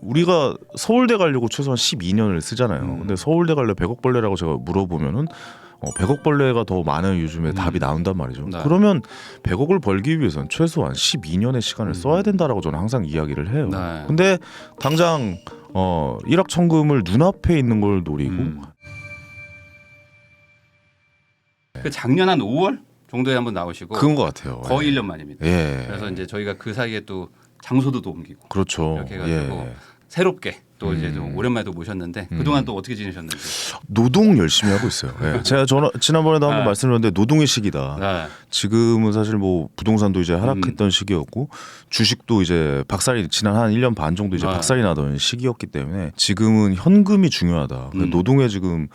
우리가 서울대 가려고 최소한 12년을 쓰잖아요. 근데 서울대 갈래 100억 벌레라고 제가 물어보면은 100억 벌레가 더 많은 요즘에 답이 나온단 말이죠. 네. 그러면 100억을 벌기 위해서는 최소한 12년의 시간을 써야 된다라고 저는 항상 이야기를 해요. 네. 근데 당장 일확천금을 눈앞에 있는 걸 노리고 그 작년 한 5월 정도에 한번 나오시고 그런 것 같아요. 거의 예. 1년 만입니다. 예. 그래서 이제 저희가 그 사이에 또 장소도 또 옮기고 그렇죠. 이렇게 해가지고 예. 새롭게 또 이제 좀 오랜만에 또 모셨는데 그동안 또 어떻게 지내셨는지. 노동 열심히 하고 있어요. 예. 제가 지난번에도 한번 네. 말씀드렸는데 노동의 시기다. 네. 지금은 사실 뭐 부동산도 이제 하락했던 시기였고 주식도 이제 박살이 지난 한 1년 반 정도 이제 네. 박살이 나던 시기였기 때문에 지금은 현금이 중요하다. 노동에 지금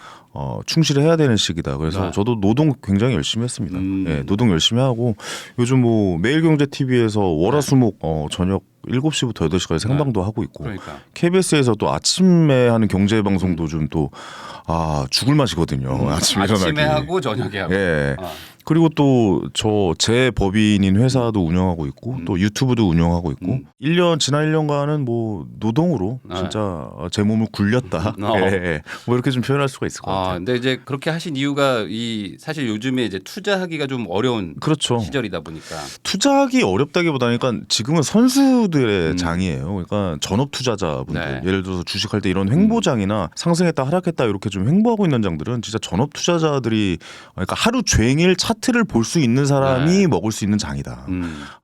충실해야 되는 시기다. 그래서 네. 저도 노동 굉장히 열심히 했습니다. 예, 노동 열심히 하고 요즘 뭐 매일경제TV에서 월화수목 저녁 7시부터 8시까지 생방도 하고 있고 그러니까. KBS에서 또 아침에 하는 경제 방송도 좀 또 죽을 맛이거든요. 아침에 일어나기. 하고 저녁에 하고. 예. 그리고 또 제 법인인 회사도 운영하고 있고 또 유튜브도 운영하고 있고 지난 1년간은 뭐 노동으로 진짜 제 몸을 굴렸다. 예. 뭐 이렇게 좀 표현할 수가 있을 것 같아요. 근데 이제 그렇게 하신 이유가 사실 요즘에 이제 투자하기가 좀 어려운 그렇죠. 시절이다 보니까. 투자하기 어렵다기보다는 그러니까 지금은 선수들의 장이에요. 그러니까 전업 투자자분들 네. 예를 들어서 주식할 때 이런 횡보장이나 상승했다 하락했다 이렇게 좀 횡보하고 있는 장들은 진짜 전업 투자자들이 그러니까 하루 종일 차트를 볼 수 있는 사람이 먹을 수 있는 장이다.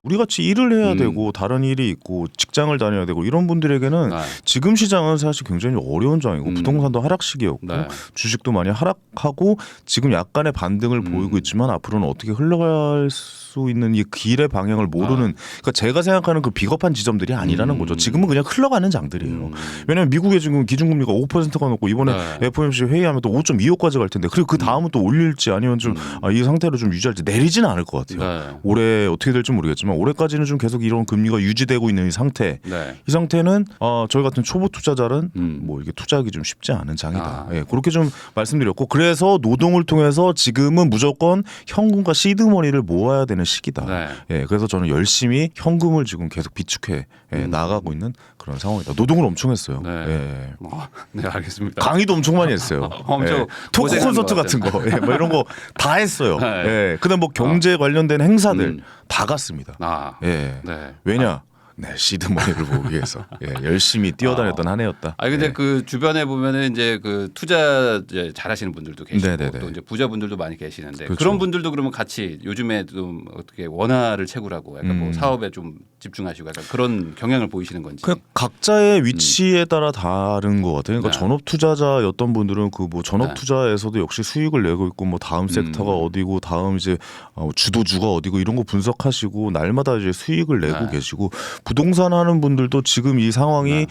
우리 같이 일을 해야 되고 다른 일이 있고 직장을 다녀야 되고 이런 분들에게는 지금 시장은 사실 굉장히 어려운 장이고 부동산도 하락 시기였고 네. 주식도 많이 하락하고 지금 약간의 반등을 보이고 있지만 앞으로는 어떻게 흘러갈 수 있는 이 길의 방향을 모르는 그러니까 제가 생각하는 그 비겁한 지점들이 아니라는 거죠. 지금은 그냥 흘러가는 장들이에요. 왜냐하면 미국의 지금 기준금리가 5%가 넘고 이번에 FOMC 회의하면 또 5.25까지 갈 텐데 그리고 그 다음은 또 올릴지 아니면 좀 이 상태로 좀 유지할지 내리지는 않을 것 같아요. 네. 올해 어떻게 될지 모르겠지만 올해까지는 좀 계속 이런 금리가 유지되고 있는 이 상태. 네. 이 상태는 저희 같은 초보 투자자는 뭐 이게 투자하기 좀 쉽지 않은 장이다. 예, 그렇게 좀 말씀드렸고 그래서 노동을 통해서 지금은 무조건 현금과 시드머니를 모아야 되는 시기다. 네. 예, 그래서 저는 열심히 현금을 지금 계속 비축해 나가고 있는 그런 상황이다. 노동을 엄청 했어요. 네. 예. 네, 알겠습니다. 강의도 엄청 많이 했어요. 엄청 예. 토크 고생한 콘서트 것 같은 거, 예, 뭐 이런 거 다 했어요. 네. 예. 그다음 뭐 경제 관련된 행사들 다 갔습니다. 네. 왜냐? 네, 시드머니를 보기 위해서 열심히 뛰어다녔던 한 해였다. 근데 예. 그 주변에 보면은 이제 그 투자 이제 잘하시는 분들도 계시고 네네네. 또 이제 부자분들도 많이 계시는데 그렇죠. 그런 분들도 그러면 같이 요즘에 좀 어떻게 원화를 채굴하고 약간 뭐 사업에 좀 집중하시고 약간 그런 경향을 보이시는 건지. 그냥 각자의 위치에 따라 다른 것 같아요. 그러니까 네. 전업 투자자였던 분들은 그 뭐 전업 네. 투자에서도 역시 수익을 내고 있고 뭐 다음 섹터가 어디고 다음 이제 주도주가 어디고 이런 거 분석하시고 날마다 이제 수익을 내고 계시고 부동산 하는 분들도 지금 이 상황이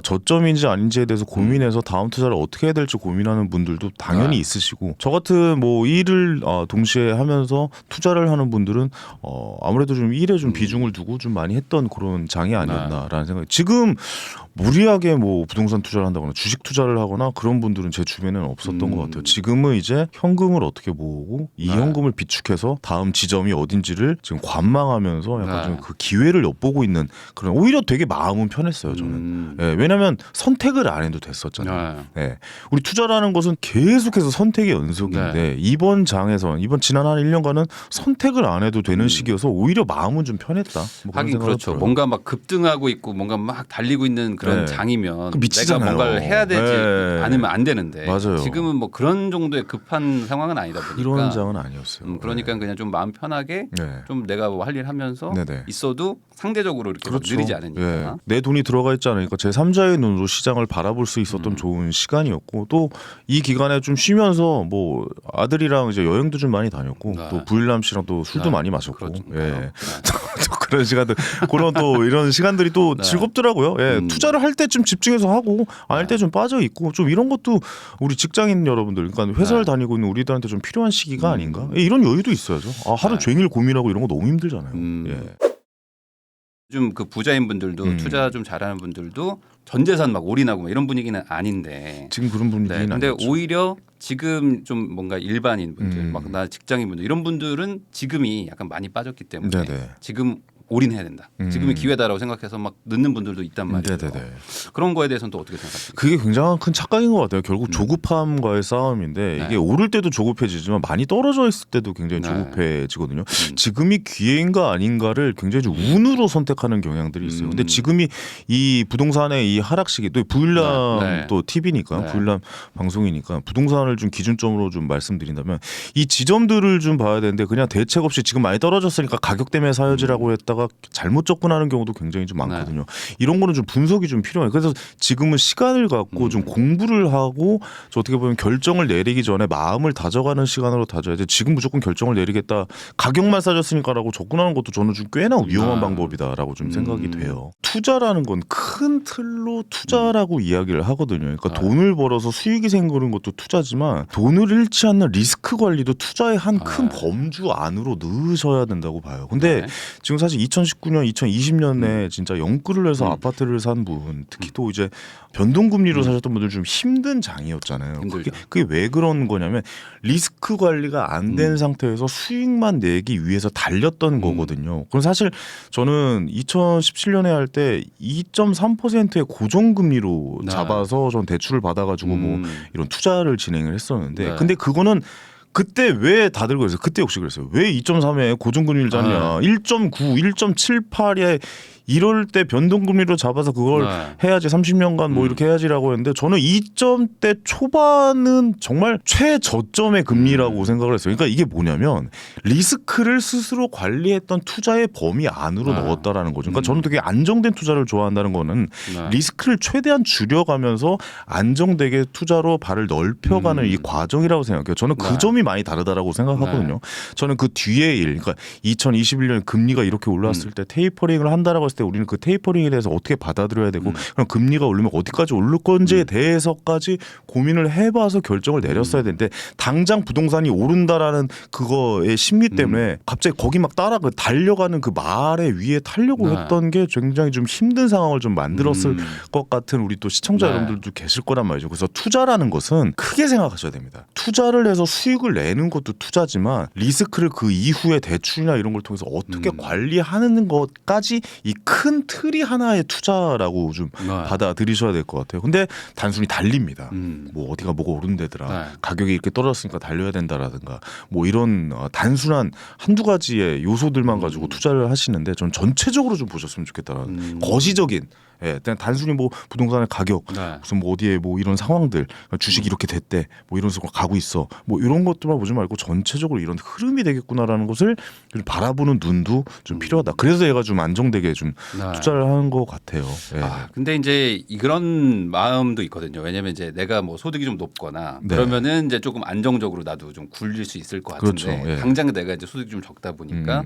저점인지 아닌지에 대해서 고민해서 다음 투자를 어떻게 해야 될지 고민하는 분들도 당연히 있으시고 저 같은 뭐 일을 동시에 하면서 투자를 하는 분들은 아무래도 좀 일에 좀 비중을 두고 좀 많이 했던 그런 장이 아니었나라는 생각이 지금 무리하게 뭐 부동산 투자를 한다거나 주식 투자를 하거나 그런 분들은 제 주변에는 없었던 것 같아요. 지금은 이제 현금을 어떻게 모으고 이 현금을 비축해서 다음 지점이 어딘지를 지금 관망하면서 약간 좀 그 기회를 엿보고 있는 그런 오히려 되게 마음은 편했어요. 저는. 예, 왜냐하면 선택을 안 해도 됐었잖아요. 예, 우리 투자라는 것은 계속해서 선택의 연속인데 이번 지난 한 1년간은 선택을 안 해도 되는 시기여서 오히려 마음은 좀 편했다. 뭐 그런 하긴 생각이 그렇죠. 들어요. 뭔가 막 급등하고 있고 뭔가 막 달리고 있는 그런 장이면 미치잖아요. 내가 뭔가를 해야 되지 네. 않으면 안 되는데 맞아요. 지금은 뭐 그런 정도의 급한 상황은 아니다 보니까 이런 장은 아니었어요. 그러니까 그냥 좀 마음 편하게 네. 좀 내가 뭐 할 일 하면서 네네. 있어도 상대적으로 이렇게 막 느리지 않으니까. 예. 내 돈이 들어가 있지 않으니까 제 3자의 눈으로 시장을 바라볼 수 있었던 좋은 시간이었고 또 이 기간에 좀 쉬면서 뭐 아들이랑 이제 여행도 좀 많이 다녔고 또 부일남 씨랑 또 술도 많이 마셨고 예. 또 그런 시간들 그런 또 이런 시간들이 또 즐겁더라고요. 예. 투자를 할 때 좀 집중해서 하고 안 할 때 좀 빠져 있고 좀 이런 것도 우리 직장인 여러분들 그러니까 회사를 다니고 있는 우리들한테 좀 필요한 시기가 아닌가? 예, 이런 여유도 있어야죠. 하루 종일 고민하고 이런 거 너무 힘들잖아요. 예. 요즘 그 부자인 분들도 투자 좀 잘하는 분들도 전 재산 막 올인하고 막 이런 분위기는 아닌데 지금 그런 분위기는 근데 아니었죠. 오히려 지금 좀 뭔가 일반인 분들 막 나 직장인 분들 이런 분들은 지금이 약간 많이 빠졌기 때문에 네네. 지금 올인해야 된다. 지금이 기회다라고 생각해서 막 늦는 분들도 있단 말이에요. 네네네. 그런 거에 대해서는 또 어떻게 생각하십니까? 그게 굉장히 큰 착각인 것 같아요. 결국 조급함과의 싸움인데 네. 이게 오를 때도 조급해지지만 많이 떨어져 있을 때도 굉장히 네. 조급해지거든요. 지금이 기회인가 아닌가를 굉장히 좀 운으로 선택하는 경향들이 있어요. 근데 지금이 이 부동산의 이 하락 시기 또 부일남 네. 또 TV니까 네. 부일남 방송이니까 부동산을 좀 기준점으로 좀 말씀드린다면 이 지점들을 좀 봐야 되는데 그냥 대책 없이 지금 많이 떨어졌으니까 가격 때문에 사야지라고 했다가 잘못 접근하는 경우도 굉장히 좀 많거든요. 이런 거는 좀 분석이 좀 필요해요. 그래서 지금은 시간을 갖고 좀 공부를 하고 어떻게 보면 결정을 내리기 전에 마음을 다져가는 시간으로 다져야 돼. 지금 무조건 결정을 내리겠다. 가격만 싸졌으니까라고 접근하는 것도 저는 좀 꽤나 위험한 방법이다라고 좀 생각이 돼요. 투자라는 건 큰 틀로 투자라고 이야기를 하거든요. 그러니까 돈을 벌어서 수익이 생기는 것도 투자지만 돈을 잃지 않는 리스크 관리도 투자의 한 큰 범주 안으로 넣으셔야 된다고 봐요. 근데 지금 사실 2019년, 2020년에 진짜 영끌을 해서 아파트를 산 분, 특히 또 이제 변동금리로 사셨던 분들 좀 힘든 장이었잖아요. 힘들죠. 그게 왜 그런 거냐면 리스크 관리가 안 된 상태에서 수익만 내기 위해서 달렸던 거거든요. 그럼 사실 저는 2017년에 할 때 2.3%의 고정금리로 네. 잡아서 전 대출을 받아가지고 뭐 이런 투자를 진행을 했었는데 네. 근데 그거는 그때 왜 다들 그랬어요? 그때 역시 그랬어요. 왜 2.3에 고정금리를 잡냐? 1.9, 1.78에 이럴 때 변동금리로 잡아서 그걸 해야지 30년간 뭐 이렇게 해야지라고 했는데 저는 2점대 초반은 정말 최저점의 금리라고 생각을 했어요. 그러니까 이게 뭐냐면 리스크를 스스로 관리했던 투자의 범위 안으로 넣었다라는 거죠. 그러니까 저는 되게 안정된 투자를 좋아한다는 거는 리스크를 최대한 줄여가면서 안정되게 투자로 발을 넓혀가는 이 과정이라고 생각해요. 저는 그 점이 많이 다르다라고 생각하거든요. 저는 그 뒤에 일, 그러니까 2021년 금리가 이렇게 올랐을 때 테이퍼링을 한다라고 했을 때 우리는 그 테이퍼링에 대해서 어떻게 받아들여야 되고 그럼 금리가 오르면 어디까지 오를 건지에 대해서까지 고민을 해봐서 결정을 내렸어야 되는데 당장 부동산이 오른다라는 그거의 심리 때문에 갑자기 거기 막 달려가는 그 말에 위에 타려고 했던 게 굉장히 좀 힘든 상황을 좀 만들었을 것 같은 우리 또 시청자 여러분들도 계실 거란 말이죠. 그래서 투자라는 것은 크게 생각하셔야 됩니다. 투자를 해서 수익을 내는 것도 투자지만 리스크를 그 이후에 대출이나 이런 걸 통해서 어떻게 관리하는 것까지 이 큰 틀이 하나의 투자라고 좀 받아들이셔야 될 것 같아요. 근데 단순히 달립니다. 뭐 어디가 뭐가 오른다더라. 가격이 이렇게 떨어졌으니까 달려야 된다라든가 뭐 이런 단순한 한두 가지의 요소들만 가지고 투자를 하시는데 전 전체적으로 좀 보셨으면 좋겠다라는 거시적인 그냥 단순히 뭐 부동산의 가격 무슨 뭐 어디에 뭐 이런 상황들 주식이 이렇게 됐대 뭐 이런 식으로 가고 있어 뭐 이런 것들만 보지 말고 전체적으로 이런 흐름이 되겠구나라는 것을 좀 바라보는 눈도 좀 필요하다. 그래서 얘가 좀 안정되게 좀 투자를 하는 것 같아요. 근데 이제 이런 마음도 있거든요. 왜냐면 이제 내가 뭐 소득이 좀 높거나 그러면은 이제 조금 안정적으로 나도 좀 굴릴 수 있을 것 같은데 그렇죠. 당장 내가 이제 소득이 좀 적다 보니까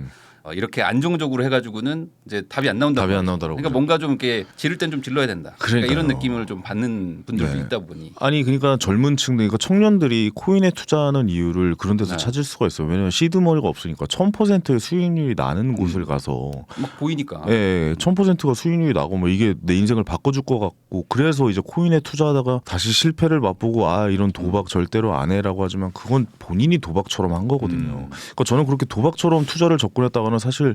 이렇게 안정적으로 해가지고는 이제 답이 안 나온다고. 답이 안 나오더라고요. 그러니까 뭔가 좀 이렇게 지를 땐 좀 질러야 된다. 그러니까 이런 느낌을 좀 받는 분들도 있다 보니. 아니 그러니까 젊은 층들, 그러니까 청년들이 코인에 투자하는 이유를 그런 데서 찾을 수가 있어요. 왜냐하면 시드머니가 없으니까 1000%의 수익률이 나는 곳을 가서 막 보이니까. 1000%가 수익률이 나고 뭐 이게 내 인생을 바꿔줄 것 같고 그래서 이제 코인에 투자하다가 다시 실패를 맛보고 이런 도박 절대로 안 해라고 하지만 그건 본인이 도박처럼 한 거거든요. 그러니까 저는 그렇게 도박처럼 투자를 접근했다가는 사실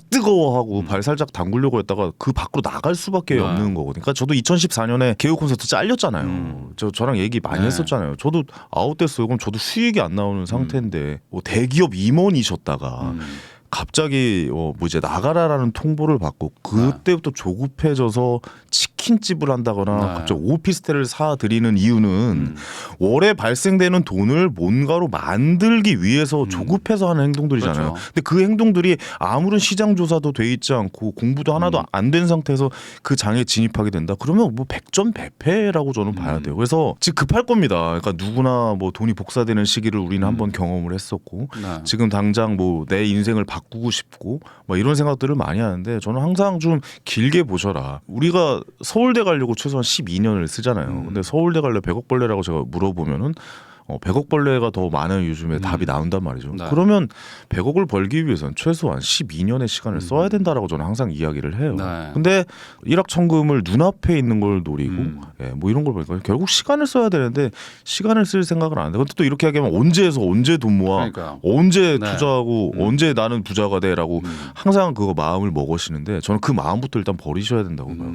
뜨거워하고 발 살짝 담그려고 했다가 그 밖으로 나갈 수밖에 없는 거거든요. 그러니까 저도 2014년에 개요 콘서트 잘렸잖아요. 저랑 얘기 많이 했었잖아요. 저도 아웃됐어요. 그럼 저도 수익이 안 나오는 상태인데 뭐 대기업 임원이셨다가 갑자기 뭐 이제 나가라라는 통보를 받고 그때부터 조급해져서 치킨집을 한다거나 갑자기 오피스텔을 사드리는 이유는 월에 발생되는 돈을 뭔가로 만들기 위해서 조급해서 하는 행동들이잖아요. 그렇죠. 근데 그 행동들이 아무런 시장 조사도 돼 있지 않고 공부도 하나도 안 된 상태에서 그 장에 진입하게 된다. 그러면 뭐 100점 100패라고 저는 봐야 돼요. 그래서 지금 급할 겁니다. 그러니까 누구나 뭐 돈이 복사되는 시기를 우리는 한번 경험을 했었고 지금 당장 뭐 내 인생을 바꾸고 싶고 뭐 이런 생각들을 많이 하는데 저는 항상 좀 길게 보셔라. 우리가 서울대 가려고 최소한 12년을 쓰잖아요. 근데 서울대 갈래 100억 벌레라고 제가 물어보면은 100억 벌레가 더 많은 요즘에 답이 나온단 말이죠. 네. 그러면 100억을 벌기 위해서는 최소한 12년의 시간을 써야 된다라고 저는 항상 이야기를 해요. 네. 근데 일확천금을 눈앞에 있는 걸 노리고 예, 뭐 이런 걸 보니까 결국 시간을 써야 되는데 시간을 쓸 생각을 안 해. 근데 또 이렇게 하면 언제 해서 언제 돈 모아, 그러니까요. 언제 네. 투자하고 언제 나는 부자가 돼라고 항상 그거 마음을 먹으시는데 저는 그 마음부터 일단 버리셔야 된다고 봐요.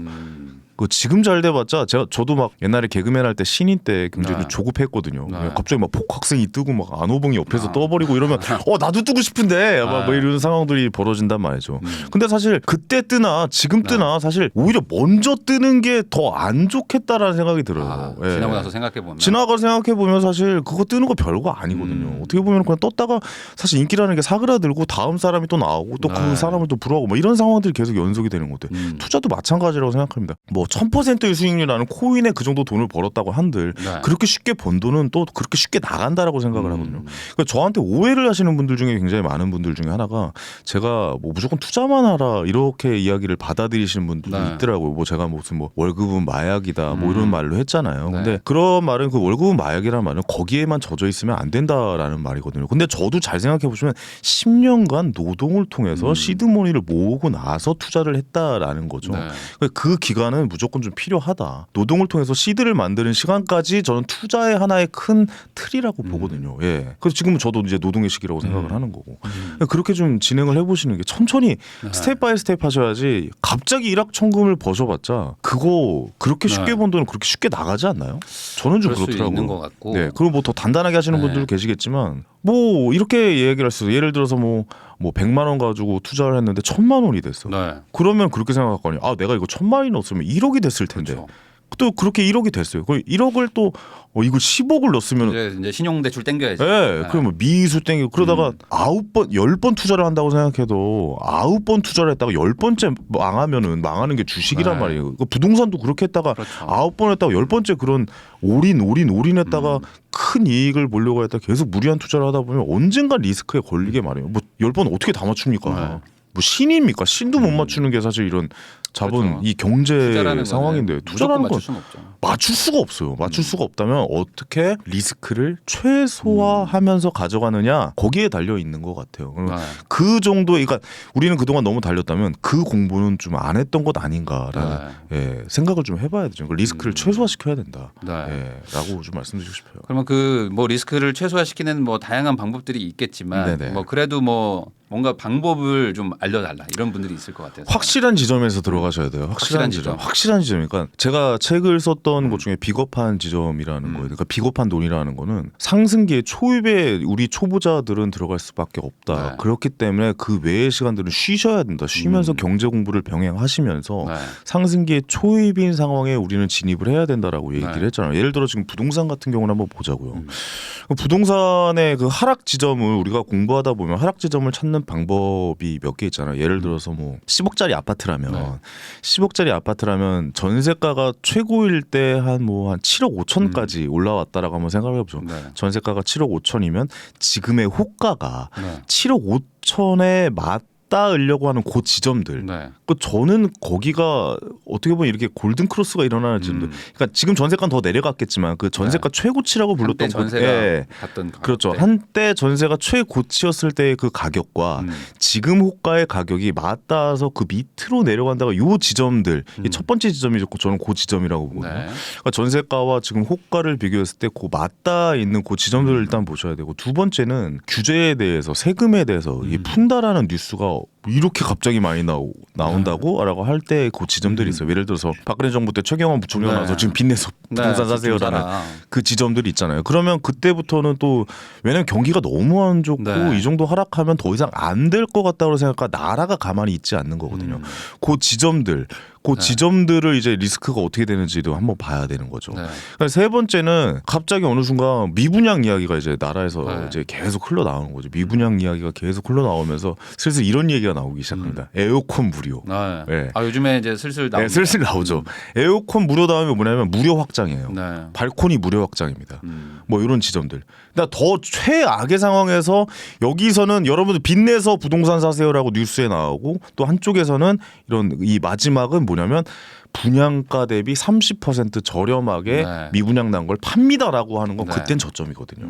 그 지금 잘 돼봤자 저도 막 옛날에 개그맨 할 때 신인 때 굉장히 네. 조급했거든요. 네. 갑자기 막 복학생이 뜨고 막 안호봉이 옆에서 떠버리고 이러면 나도 뜨고 싶은데 막 뭐 이런 상황들이 벌어진단 말이죠. 근데 사실 그때 뜨나 지금 뜨나 사실 오히려 먼저 뜨는 게 더 안 좋겠다라는 생각이 들어요. 예. 지나고 나서 생각해 보면 지나가 생각해 보면 사실 그거 뜨는 거 별거 아니거든요. 어떻게 보면 그냥 떴다가 사실 인기라는 게 사그라들고 다음 사람이 또 나오고 또 그 네. 사람을 또 불허하고 뭐 이런 상황들이 계속 연속이 되는 건데 투자도 마찬가지라고 생각합니다. 뭐 1000%의 수익률이라는 코인에 그 정도 돈을 벌었다고 한들 네. 그렇게 쉽게 번 돈은 또 그렇게 쉽게 나간다라고 생각을 하거든요. 그러니까 저한테 오해를 하시는 분들 중에 굉장히 많은 분들 중에 하나가 제가 뭐 무조건 투자만 하라 이렇게 이야기를 받아들이시는 분들도 네. 있더라고요. 뭐 제가 무슨 뭐 월급은 마약이다 뭐 이런 말로 했잖아요. 네. 근데 그런 말은 그 월급은 마약이라는 말은 거기에만 젖어 있으면 안 된다라는 말이거든요. 근데 저도 잘 생각해 보시면 10년간 노동을 통해서 시드머니를 모으고 나서 투자를 했다라는 거죠. 네. 그 기간은 무조건 좀 필요하다. 노동을 통해서 시드를 만드는 시간까지 저는 투자의 하나의 큰 틀이라고 보거든요. 예. 그래서 지금은 저도 이제 노동의 시기라고 생각을 하는 거고. 그렇게 좀 진행을 해보시는 게 천천히 스텝 바이 스텝 하셔야지 갑자기 일확천금을 버셔봤자 그거 그렇게 쉽게 번 돈은 그렇게 쉽게 나가지 않나요? 저는 좀 그럴 수 그렇더라고요. 있는 것 같고. 네. 그리고 뭐 더 단단하게 하시는 네. 분들도 계시겠지만 뭐 이렇게 얘기를 할 수 있어요. 예를 들어서 뭐 100만 원 가지고 투자를 했는데 1000만 원이 됐어. 네. 그러면 그렇게 생각할 거 아니에요. 내가 이거 1000만원이 넣었으면 1억이 됐을 텐데. 그렇죠. 또 그렇게 1억이 됐어요. 그 1억을 또 이거 10억을 넣었으면 이제 신용대출 땡겨야지. 예, 그러면 미수 땡기고 그러다가 9번, 10번 투자를 한다고 생각해도 9번 투자를 했다가 10번째 망하면은 망하는 게 주식이란 네. 말이에요. 그 부동산도 그렇게 했다가 그렇죠. 9번 했다가 10번째 그런 올인했다가 큰 이익을 보려고 했다가 계속 무리한 투자를 하다 보면 언젠간 리스크에 걸리게 말이에요. 뭐 10번 어떻게 다 맞춥니까? 네. 뭐 신입니까? 신도 못 맞추는 게 사실 이런 자본 그렇죠. 이 경제 투자라는 상황인데 거는 투자라는 건 맞출 수는 없죠. 맞출 수가 없어요. 맞출 수가 없다면 어떻게 리스크를 최소화하면서 가져가느냐 거기에 달려 있는 것 같아요. 네. 그 정도, 그러니까 우리는 그동안 너무 달렸다면 그 공부는 좀 안 했던 것 아닌가라는 예, 생각을 좀 해봐야 되죠. 그 리스크를 최소화시켜야 된다. 네. 예, 라고 좀 말씀드리고 싶어요. 그러면 그 뭐 리스크를 최소화시키는 뭐 다양한 방법들이 있겠지만 네네. 뭐 그래도 뭐 뭔가 방법을 좀 알려달라 이런 분들이 있을 것 같아요. 확실한 지점에서 들어가셔야 돼요. 확실한 지점. 확실한 지점. 그러니까 제가 책을 썼던 것 중에 비겁한 지점이라는 거예요. 그러니까 비겁한 돈이라는 거는 상승기에 초입에 우리 초보자들은 들어갈 수밖에 없다. 네. 그렇기 때문에 그 외의 시간들은 쉬셔야 된다. 쉬면서 경제 공부를 병행하시면서 네. 상승기에 초입인 상황에 우리는 진입을 해야 된다라고 얘기를 네. 했잖아요. 예를 들어 지금 부동산 같은 경우는 한번 보자고요. 부동산의 그 하락 지점을 우리가 공부하다 보면 하락 지점을 찾는 방법이 몇 개 있잖아요. 예를 들어서 뭐 10억짜리 아파트라면 네. 10억짜리 아파트라면 전세가가 최고일 때 한 7억 5천까지 올라왔다라고 한번 생각을 해보죠. 네. 전세가가 7억 5천이면 지금의 호가가 네. 7억 5천에 맞닿으려고 하는 그 지점들. 네. 그 저는 거기가 어떻게 보면 이렇게 골든 크로스가 일어나는 지점들. 그러니까 지금 전세가는 더 내려갔겠지만 그 전세가 최고치라고 불렀던 한때 전세가 예. 갔던 가격 그렇죠. 때. 한때 전세가 최고치였을 때의 그 가격과 지금 호가의 가격이 맞닿아서 그 밑으로 내려간다가 요 지점들 이게 첫 번째 지점이죠. 저는 그 지점이라고 보거든요. 네. 그러니까 전세가와 지금 호가를 비교했을 때 그 맞닿아 있는 그 지점들을 일단 보셔야 되고 두 번째는 규제에 대해서 세금에 대해서 이게 푼다라는 뉴스가 이렇게 갑자기 많이 나온다고라고 할 때 그 지점들이 있어요. 예를 들어서 박근혜 정부 때 최경환 부총리가 네. 나와서 지금 빚내서 부동산 사세요라는 그 지점들이 있잖아요. 그러면 그때부터는 또 왜냐면 경기가 너무 안 좋고 네. 이 정도 하락하면 더 이상 안 될 것 같다고 생각하니까 나라가 가만히 있지 않는 거거든요. 그 지점들. 그 지점들을 이제 리스크가 어떻게 되는지도 한번 봐야 되는 거죠. 네. 그러니까 세 번째는 갑자기 어느 순간 미분양 이야기가 이제 나라에서 네. 이제 계속 흘러나오는 거죠. 미분양 이야기가 계속 흘러나오면서 슬슬 이런 얘기가 나오기 시작합니다. 에어컨 무료. 네. 네. 요즘에 이제 슬슬 나옵니다. 네, 슬슬 나오죠. 에어컨 무료 다음에 뭐냐면 무료 확장이에요. 네. 발코니 무료 확장입니다. 뭐 이런 지점들. 그러니까 더 최악의 상황에서 여기서는 여러분들 빚내서 부동산 사세요라고 뉴스에 나오고 또 한쪽에서는 이런 이 마지막은 뭐냐면 분양가 대비 30% 저렴하게 네. 미분양 난 걸 팝니다라고 하는 건 네. 그땐 저점이거든요.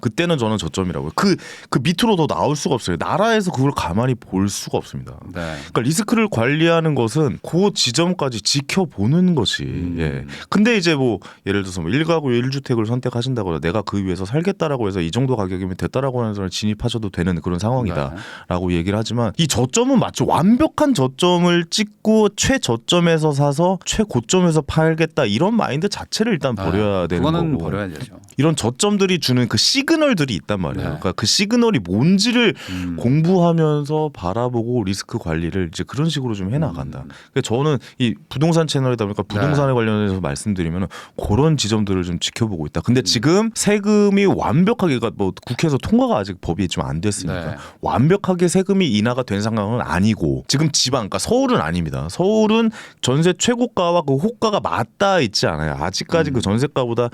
그때는 저는 저점이라고요. 그 밑으로 더 나올 수가 없어요. 나라에서 그걸 가만히 볼 수가 없습니다. 네. 그러니까 리스크를 관리하는 것은 그 지점까지 지켜보는 것이. 예. 근데 이제 뭐 예를 들어서 뭐 1가구 1주택을 선택하신다거나 내가 그 위에서 살겠다라고 해서 이 정도 가격이면 됐다라고 하는 사람 진입하셔도 되는 그런 상황이다라고 얘기를 하지만 이 저점은 맞죠. 완벽한 저점을 찍고 최저점에서 사서 최고점에서 팔겠다 이런 마인드 자체를 일단 버려야 되는 그거는 거고. 버려야 되죠. 이런 저점들이 주는 그 시그널들이 있단 말이에요. 네. 그러니까 그 시그널이 뭔지를 공부하면서 바라보고 리스크 관리를 이제 그런 식으로 좀 해나간다. 그러니까 저는 이 부동산 채널이다 보니까 부동산에 관련해서 말씀드리면 그런 지점들을 좀 지켜보고 있다. 근데 지금 세금이 완벽하게 그러니까 뭐 국회에서 통과가 아직 법이 좀 안 됐으니까 네. 완벽하게 세금이 인하가 된 상황은 아니고 지금 지방 그러니까 서울은 아닙니다. 서울은 전세 최고가와 그 호가가 맞닿아 있지 않아요. 아직까지 그 전세가보다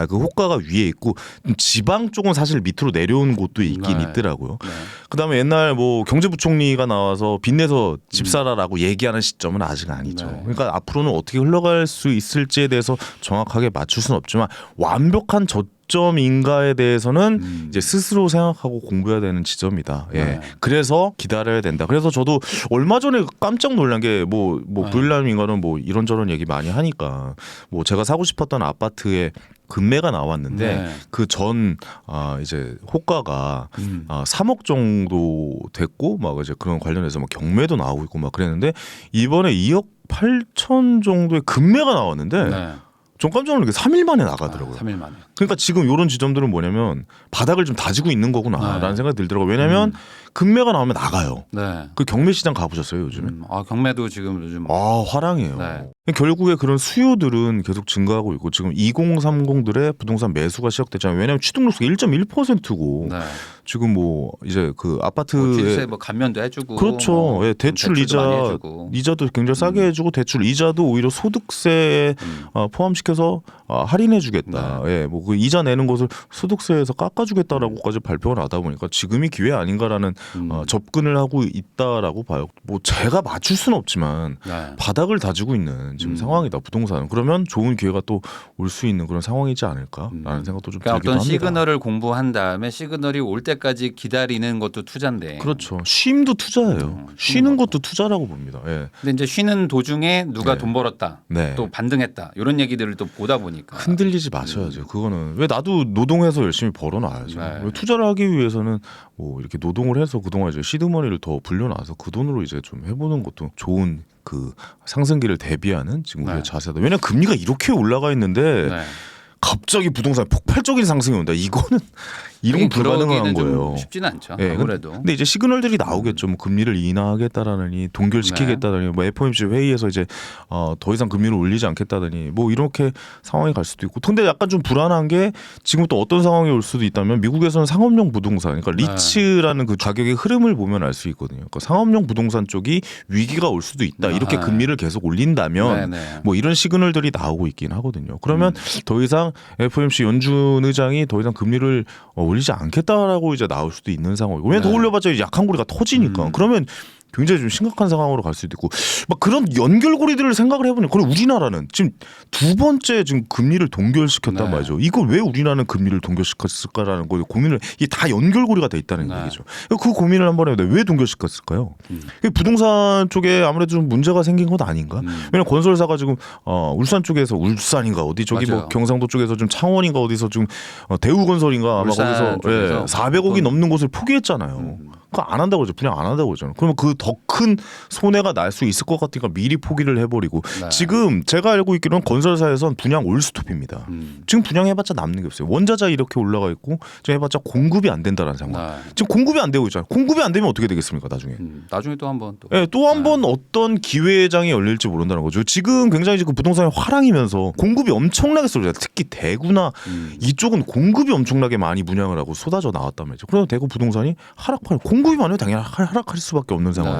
그 호가가 위에 있고 지방 쪽은 사실 밑으로 내려온 곳도 있긴 네. 있더라고요. 네. 그다음에 옛날 뭐 경제부총리가 나와서 빚내서 집 사라라고 얘기하는 시점은 아직 아니죠. 네. 그러니까 앞으로는 어떻게 흘러갈 수 있을지에 대해서 정확하게 맞출 수는 없지만 완벽한 저점인가에 대해서는 이제 스스로 생각하고 공부해야 되는 지점이다. 예. 네. 그래서 기다려야 된다. 그래서 저도 얼마 전에 깜짝 놀란 게 뭐 부일남인가는 뭐 이런저런 얘기 많이 하니까 뭐 제가 사고 싶었던 아파트에 금매가 나왔는데 네. 그 전 이제 호가가 3억 정도 됐고 막 이제 그런 관련해서 막 경매도 나오고 있고 막 그랬는데 이번에 2억 8천 정도의 금매가 나왔는데 네. 좀 깜짝 놀란 게 3일 만에 나가더라고요. 3일 만에. 그러니까 지금 이런 지점들은 뭐냐면 바닥을 좀 다지고 있는 거구나라는 네. 생각이 들더라고요. 왜냐하면 금매가 나오면 나가요. 네. 그 경매 시장 가보셨어요 요즘에? 경매도 지금 요즘 화랑이에요. 네. 결국에 그런 수요들은 계속 증가하고 있고 지금 2030들의 부동산 매수가 시작됐잖아요. 왜냐하면 취득록수가 1.1%고 네. 지금 뭐 이제 그 아파트에 뭐 취득세 뭐 감면도 해주고 그렇죠. 예, 대출 대출도 많이 이자 해주고. 이자도 굉장히 싸게 해주고 대출 이자도 오히려 소득세에 포함시켜서 할인해주겠다. 예, 뭐 그 이자 내는 것을 소득세에서 깎아주겠다라고까지 발표가 나다 보니까 지금이 기회 아닌가라는 접근을 하고 있다라고 봐요. 뭐 제가 맞출 수는 없지만 네. 바닥을 다지고 있는 지금 상황이다 부동산은. 그러면 좋은 기회가 또 올 수 있는 그런 상황이지 않을까라는 생각도 좀 그러니까 들기도 어떤 합니다. 시그널을 공부한 다음에 시그널이 올 때까지 기다리는 것도 투자인데. 그렇죠. 쉼도 투자예요. 쉬는 것도 투자라고 봅니다. 예. 근데 이제 쉬는 도중에 누가 네. 돈 벌었다, 네. 또 반등했다 이런 얘기들을 또 보다 보니까 흔들리지 마셔야죠. 그거는 왜 나도 노동해서 열심히 벌어놔야죠. 네. 왜 투자를 하기 위해서는 뭐 이렇게 노동을 해서 그동안 이제 시드머니를 더 불려놔서 그 돈으로 이제 좀 해보는 것도 좋은 그 상승기를 대비하는 지금 우리의 네. 자세다. 왜냐면 금리가 이렇게 올라가 있는데 네. 갑자기 부동산 폭발적인 상승이 온다. 이거는 이런 건 불가능한 그러기는 좀 거예요. 쉽지는 않죠. 예, 아무래도. 근데 이제 시그널들이 나오겠죠. 뭐 금리를 인하하겠다라느니 동결시키겠다더니 뭐 FOMC 회의에서 이제 더 이상 금리를 올리지 않겠다더니 뭐 이렇게 상황이 갈 수도 있고. 근데 약간 좀 불안한 게 지금 또 어떤 상황이 올 수도 있다면 미국에서는 상업용 부동산, 그러니까 리츠라는 그 가격의 흐름을 보면 알 수 있거든요. 그러니까 상업용 부동산 쪽이 위기가 올 수도 있다. 이렇게 금리를 계속 올린다면 뭐 이런 시그널들이 나오고 있긴 하거든요. 그러면 더 이상 FOMC 연준 의장이 더 이상 금리를 올리지 않겠다라고 이제 나올 수도 있는 상황이고. 왜냐면 더 올려봤자 약한 고리가 터지니까. 그러면 굉장히 좀 심각한 상황으로 갈 수도 있고 막 그런 연결고리들을 생각을 해보니 그럼 우리나라는 지금 두 번째 지금 금리를 동결시켰단 말이죠. 이걸 왜 우리나라는 금리를 동결시켰을까라는 거 고민을 이게 다 연결고리가 돼 있다는 얘기죠. 그 고민을 한번 해보자. 왜 동결시켰을까요? 부동산 쪽에 아무래도 좀 문제가 생긴 것 아닌가? 왜냐면 건설사가 지금 울산 쪽에서 울산인가 어디 저기 맞아요. 뭐 경상도 쪽에서 좀 창원인가 어디서 지금 대우건설인가 아마 거기서 400억이 넘는 곳을 포기했잖아요. 그거 안 한다고 그러죠. 분양 안 한다고 그러잖아요. 그러면 그 더 큰 손해가 날 수 있을 것 같으니까 미리 포기를 해버리고 지금 제가 알고 있기로는 건설사에서는 분양 올스톱입니다. 지금 분양해봤자 남는 게 없어요. 원자재 이렇게 올라가 있고 지금 해봤자 공급이 안 된다는 상황. 지금 공급이 안 되고 있잖아요. 공급이 안 되면 어떻게 되겠습니까? 나중에. 나중에 또 한번 또. 네, 또 한 번 어떤 기회장이 열릴지 모른다는 거죠. 지금 굉장히 지금 부동산이 화랑이면서 공급이 엄청나게 쏟아져요. 특히 대구나 이쪽은 공급이 엄청나게 많이 분양을 하고 쏟아져 나왔단 말이죠. 그래서 대구 부동산이 하락할 공급이 많으면 당연히 하락할 수밖에 없는 상황인데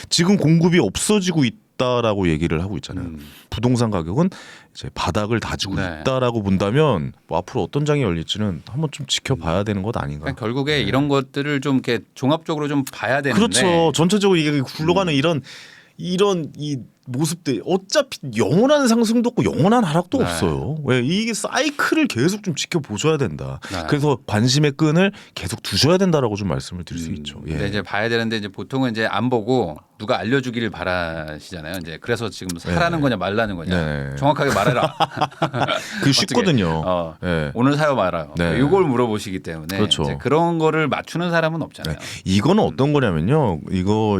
지금 공급이 없어지고 있다라고 얘기를 하고 있잖아요. 부동산 가격은 이제 바닥을 다지고 있다라고 본다면 뭐 앞으로 어떤 장이 열릴지는 한번 좀 지켜봐야 되는 것 아닌가. 그러니까 결국에 이런 것들을 좀 이렇게 종합적으로 좀 봐야 되는데. 그렇죠. 전체적으로 이게 굴러가는 이런 이 모습들 어차피 영원한 상승도 없고 영원한 하락도 네. 없어요. 왜 이게 사이클을 계속 좀 지켜보셔야 된다. 네. 그래서 관심의 끈을 계속 두셔야 된다라고 좀 말씀을 드릴 수 있죠. 예. 근데 이제 봐야 되는데 이제 보통은 이제 안 보고 누가 알려주기를 바라시잖아요. 이제 그래서 지금 사라는 거냐 말라는 거냐 네. 정확하게 말해라. 그 쉽거든요. 어떻게, 예. 오늘 사요 말아요. 네. 이걸 물어보시기 때문에 그렇죠. 이제 그런 거를 맞추는 사람은 없잖아요. 이거는 어떤 거냐면요.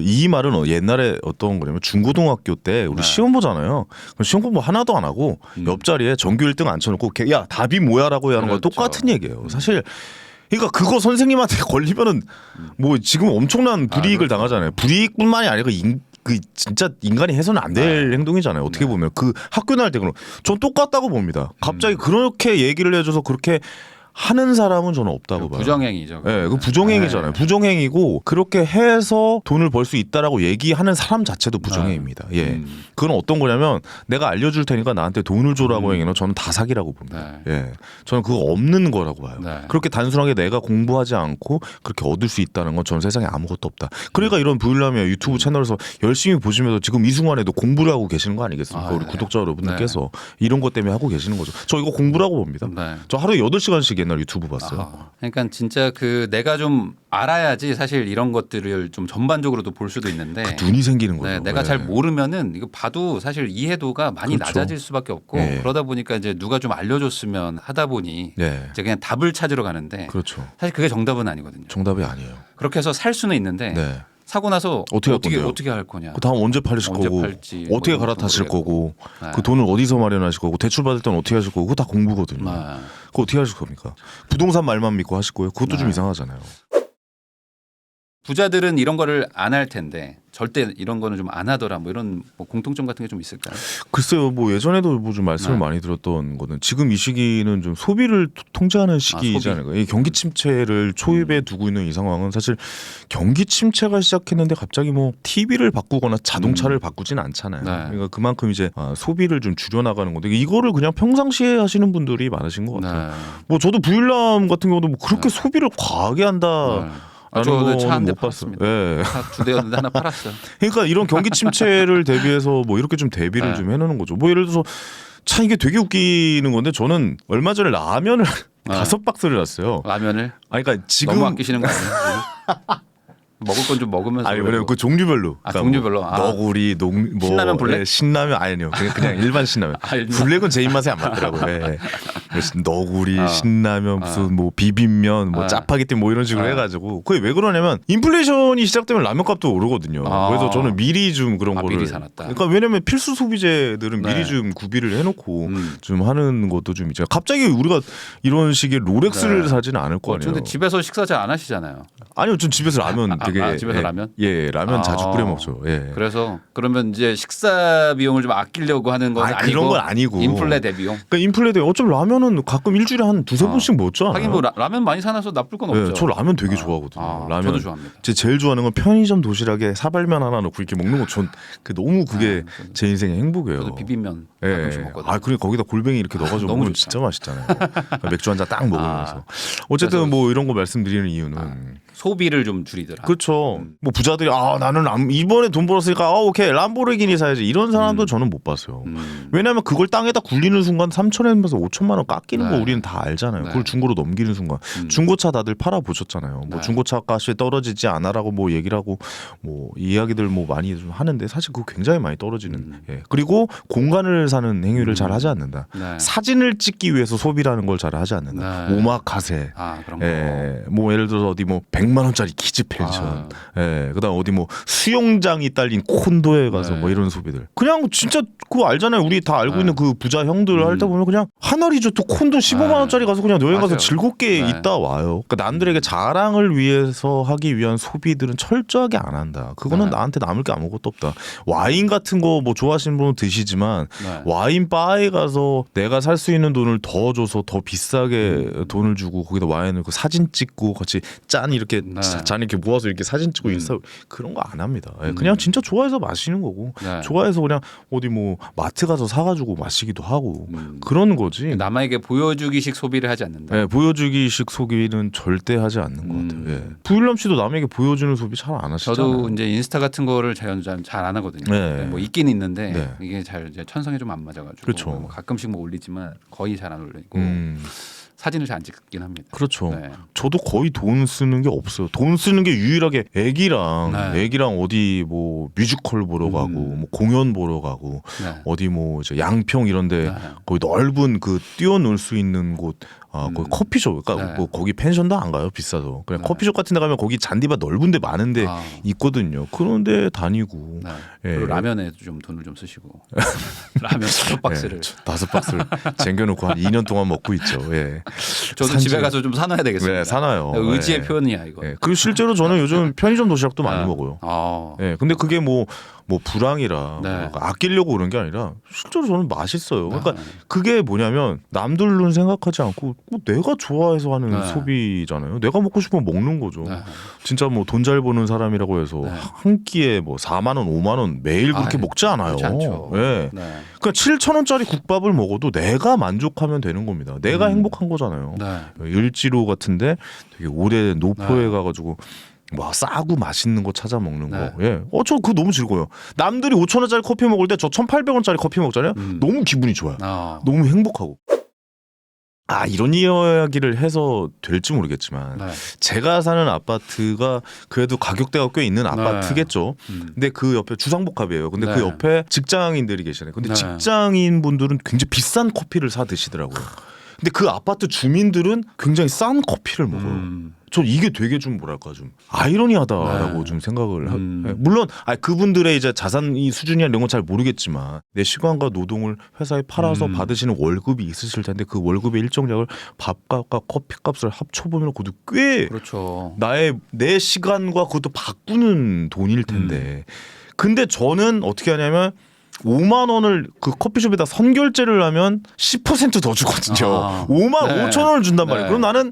이 말은 옛날에 어떤 거냐면 중고등학교 때 우리 네. 시험 보잖아요. 그럼 시험 공부 하나도 안 하고 옆자리에 전교 1등 앉혀놓고 야 답이 뭐야라고 하는 거 그렇죠. 똑같은 얘기예요. 사실 그러니까 그거 선생님한테 걸리면은 뭐 지금 엄청난 불이익을 당하잖아요. 불이익뿐만이 아니고 그 진짜 인간이 해서는 안 될 행동이잖아요. 어떻게 보면 그 학교 다닐 때 그럼 전 똑같다고 봅니다. 갑자기 그렇게 얘기를 해줘서 그렇게 하는 사람은 저는 없다고 봐요. 부정행위죠. 네, 그 부정행위잖아요. 네. 부정행위고 그렇게 해서 돈을 벌 수 있다라고 얘기하는 사람 자체도 부정행위입니다. 예, 그건 어떤 거냐면 내가 알려줄 테니까 나한테 돈을 줘라고 행위는 저는 다 사기라고 봅니다. 예, 저는 그거 없는 거라고 봐요. 네. 그렇게 단순하게 내가 공부하지 않고 그렇게 얻을 수 있다는 건 저는 세상에 아무것도 없다. 그러니까 이런 부일남의 유튜브 채널에서 열심히 보시면서 지금 이 순간에도 공부를 하고 계시는 거 아니겠습니까? 우리 네. 구독자 여러분들께서 이런 것 때문에 하고 계시는 거죠. 저 이거 공부라고 봅니다. 네. 저 하루에 8시간씩 옛날 유튜브 봤어요. 그러니까 진짜 그 내가 좀 알아야지 사실 이런 것들을 좀 전반적으로도 볼 수도 있는데 눈이 생기는 거죠. 네, 내가 네. 잘 모르면은 이거 봐도 사실 이해도가 많이 그렇죠. 낮아질 수밖에 없고 네. 그러다 보니까 이제 누가 좀 알려줬으면 하다 보니 네. 이제 그냥 답을 찾으러 가는데 그렇죠. 사실 그게 정답은 아니거든요. 정답이 아니에요. 그렇게 해서 살 수는 있는데 네. 사고 나서 어떻게 할 건데요? 할 거냐. 그 다음 언제 팔으실 언제 거고 팔지, 어떻게 뭐 이런 갈아타실 것도 거고 네. 그 돈을 어디서 마련하실 거고 대출 받을 때는 어떻게 하실 거고 그거 다 공부거든요. 네. 그거 어떻게 하실 겁니까? 부동산 말만 믿고 하실 거예요? 그것도 좀 네. 이상하잖아요. 부자들은 이런 거를 안 할 텐데 절대 이런 거는 좀 안 하더라. 뭐 이런 뭐 공통점 같은 게 좀 있을까요? 글쎄요, 뭐 예전에도 뭐 좀 말씀을 네. 많이 들었던 거는 지금 이 시기는 좀 소비를 통제하는 시기이지 소비. 않을까. 이 경기 침체를 초입에 두고 있는 이 상황은 사실 경기 침체가 시작했는데 갑자기 뭐 TV를 바꾸거나 자동차를 바꾸진 않잖아요. 네. 그러니까 그만큼 이제 소비를 좀 줄여나가는 건데 이거를 그냥 평상시에 하시는 분들이 많으신 것 같아요. 네. 뭐 저도 부일남 같은 경우도 뭐 그렇게 소비를 과하게 한다. 네. 저는 차 한 대 못 봤어요. 팔았습니다. 예. 차 2대였는데 하나 팔았어요. 그러니까 이런 경기 침체를 대비해서 뭐 이렇게 좀 대비를 네. 좀 해놓는 거죠. 뭐 예를 들어서 참 이게 되게 웃기는 건데 저는 얼마 전에 라면을 5박스를 샀어요. 라면을 아니 그러니까 지금 너무 아끼시는 거 아니에요? 먹을 건 좀 먹으면서. 아니 왜냐면 그 종류별로. 아, 종류별로. 뭐 너구리, 뭐 신라면 블랙? 예, 신라면 아니요. 그냥 일반 신라면. 아, 일반. 블랙은 제 입맛에 안 맞더라고요. 예. 너구리, 아. 신라면, 무슨 뭐 비빔면, 뭐 아. 짜파게티 뭐 이런 식으로 아. 해가지고 그게 왜 그러냐면 인플레이션이 시작되면 라면값도 오르거든요. 아. 그래서 저는 미리 좀 그런 거를. 미리 사놨다. 그러니까 왜냐면 필수 소비재들은 네. 미리 좀 구비를 해놓고 좀 하는 것도 좀 있죠. 갑자기 우리가 이런 식의 롤렉스를 네. 사지는 않을 거 아니에요. 근데 집에서 식사 잘 안 하시잖아요. 아니요, 전 집에서 라면 되게 집에서 라면? 예, 라면 자주 아. 끓여 먹죠. 예. 그래서 그러면 이제 식사 비용을 좀 아끼려고 하는 건 아니고 그런 건 아니고. 인플레 대비용. 그러니까 인플레대 어차피 라면은 가끔 일주일에 한 두세 번씩 먹죠. 하긴 뭐 라면 많이 사놔서 나쁠 건 없죠. 네, 저 라면 되게 좋아하거든요. 라면 저도 좋아합니다. 제 제일 좋아하는 건 편의점 도시락에 사발면 하나 넣고 이렇게 먹는 거 전 너무 그게 제 인생의 행복이에요. 저도 비빔면 예. 가끔씩 먹거든요. 아, 그리고 거기다 골뱅이 이렇게 넣어가지고 너무 먹으면 좋죠. 진짜 맛있잖아요. 맥주 한 잔 딱 먹으면서. 어쨌든 그래서- 뭐 이런 거 말씀드리는 이유는 소비를 좀 줄이더라. 그렇죠. 뭐 부자들이 나는 이번에 돈 벌었으니까 오케이 람보르기니 사야지 이런 사람도 저는 못 봤어요. 왜냐하면 그걸 땅에다 굴리는 순간 3천엔에서 5천만 원 깎이는 거 네. 우리는 다 알잖아요. 네. 그걸 중고로 넘기는 순간 중고차 다들 팔아 보셨잖아요. 뭐 네. 중고차 값이 떨어지지 않아라고 뭐 얘기를 하고 뭐 이야기들 뭐 많이 좀 하는데 사실 그거 굉장히 많이 떨어지는. 예. 그리고 공간을 사는 행위를 잘 하지 않는다. 네. 사진을 찍기 위해서 소비라는 걸 잘 하지 않는다. 네. 오마카세. 그런 거. 예, 뭐 예를 들어서 어디 뭐 100만 원짜리 키즈 펜션, 예, 그다음 어디 뭐 수영장이 딸린 콘도에 가서 네. 뭐 이런 소비들. 그냥 진짜 그거 알잖아요. 우리 다 알고 네. 있는 그 부자 형들 할 때 보면 그냥 하나 리조트 콘도 15만 원짜리 가서 그냥 여행 가서 맞아요. 즐겁게 네. 있다 와요. 그러니까 남들에게 자랑을 위해서 하기 위한 소비들은 철저하게 안 한다. 그거는 네. 나한테 남을 게 아무것도 없다. 와인 같은 거 뭐 좋아하시는 분은 드시지만 네. 와인 바에 가서 내가 살 수 있는 돈을 더 줘서 더 비싸게 돈을 주고 거기다 와인을 그 사진 찍고 같이 짠 이렇게 네. 잔 이렇게 모아서 이렇게 사진 찍고 인스타 그런 거 안 합니다. 예, 그냥 진짜 좋아해서 마시는 거고 네. 좋아해서 그냥 어디 뭐 마트 가서 사가지고 마시기도 하고 그런 거지. 남아 남에게 보여주기식 소비를 하지 않는다. 네, 보여주기식 소비는 절대 하지 않는 것 같아요. 예. 부일남 씨도 남에게 보여주는 소비 잘 안 하시잖아요. 저도 이제 인스타 같은 거를 잘 안 하거든요. 네. 뭐 있긴 있는데 네. 이게 잘 이제 천성에 좀 안 맞아가지고 그렇죠. 뭐 가끔씩 뭐 올리지만 거의 잘 안 올리고 사진을 잘 안 찍긴 합니다. 그렇죠. 네. 저도 거의 돈 쓰는 게 없어요. 돈 쓰는 게 유일하게 애기랑 네. 어디 뭐 뮤지컬 보러 가고 뭐 공연 보러 가고 네. 어디 뭐 이제 양평 이런데 네. 거기 넓은 그 뛰어놀 수 있는 곳 거기 커피숍 그러니까 네. 뭐 거기 펜션도 안 가요 비싸도 그냥 네. 커피숍 같은 데 가면 거기 잔디밭 넓은데 많은데 아. 있거든요. 그런데 다니고 네. 예. 그리고 라면에 좀 돈을 좀 쓰시고 라면 5박스를 예, 5박스를 쟁겨놓고 한 2년 동안 먹고 있죠. 예. 저도 산지- 집에 가서 좀 사놔야 되겠습니다. 네, 사나요. 의지의 예. 표현이야 이거. 예. 그리고 실제로 저는 요즘 편의점 도시락도 많이 아. 먹어요. 아. 예, 근데 그게 뭐 불황이라 네. 뭐 아끼려고 그런 게 아니라 실제로 저는 맛있어요. 그러니까 네. 그게 뭐냐면 남들 눈 생각하지 않고 내가 좋아해서 하는 네. 소비잖아요. 내가 먹고 싶으면 먹는 거죠. 네. 진짜 뭐 돈 잘 버는 사람이라고 해서 네. 한 끼에 뭐 4만 원, 5만 원 매일 그렇게 아, 먹지 않아요. 그렇지 않죠. 예. 네. 그러니까 7천 원짜리 국밥을 먹어도 내가 만족하면 되는 겁니다. 내가 행복한 거잖아요. 네. 을지로 같은데 되게 오래 노포에 네. 가가지고 뭐 싸고 맛있는 거 찾아 먹는 네. 거. 예. 저 그거 너무 즐거워요. 남들이 5천 원짜리 커피 먹을 때 저 1,800원짜리 커피 먹잖아요. 너무 기분이 좋아요. 아. 너무 행복하고. 이런 이야기를 해서 될지 모르겠지만 네. 제가 사는 아파트가 그래도 가격대가 꽤 있는 아파트겠죠. 근데 그 옆에 주상복합이에요. 근데 그 네. 옆에 직장인들이 계시잖아요. 근데 네. 직장인 분들은 굉장히 비싼 커피를 사 드시더라고요. 근데 그 아파트 주민들은 굉장히 싼 커피를 먹어요. 저 이게 되게 좀 뭐랄까 좀 아이러니하다라고 네. 좀 생각을 물론 그분들의 이제 자산이 수준이나 이런 건 잘 모르겠지만 내 시간과 노동을 회사에 팔아서 받으시는 월급이 있으실 텐데 그 월급의 일정량을 밥값과 커피값을 합쳐보면 그것도 꽤 그렇죠. 내 시간과 그것도 바꾸는 돈일 텐데 근데 저는 어떻게 하냐면 5만 원을 그 커피숍에다 선결제를 하면 10%더 주거든요. 5만 네. 5천 원을 준단 말이에요. 네. 그럼 나는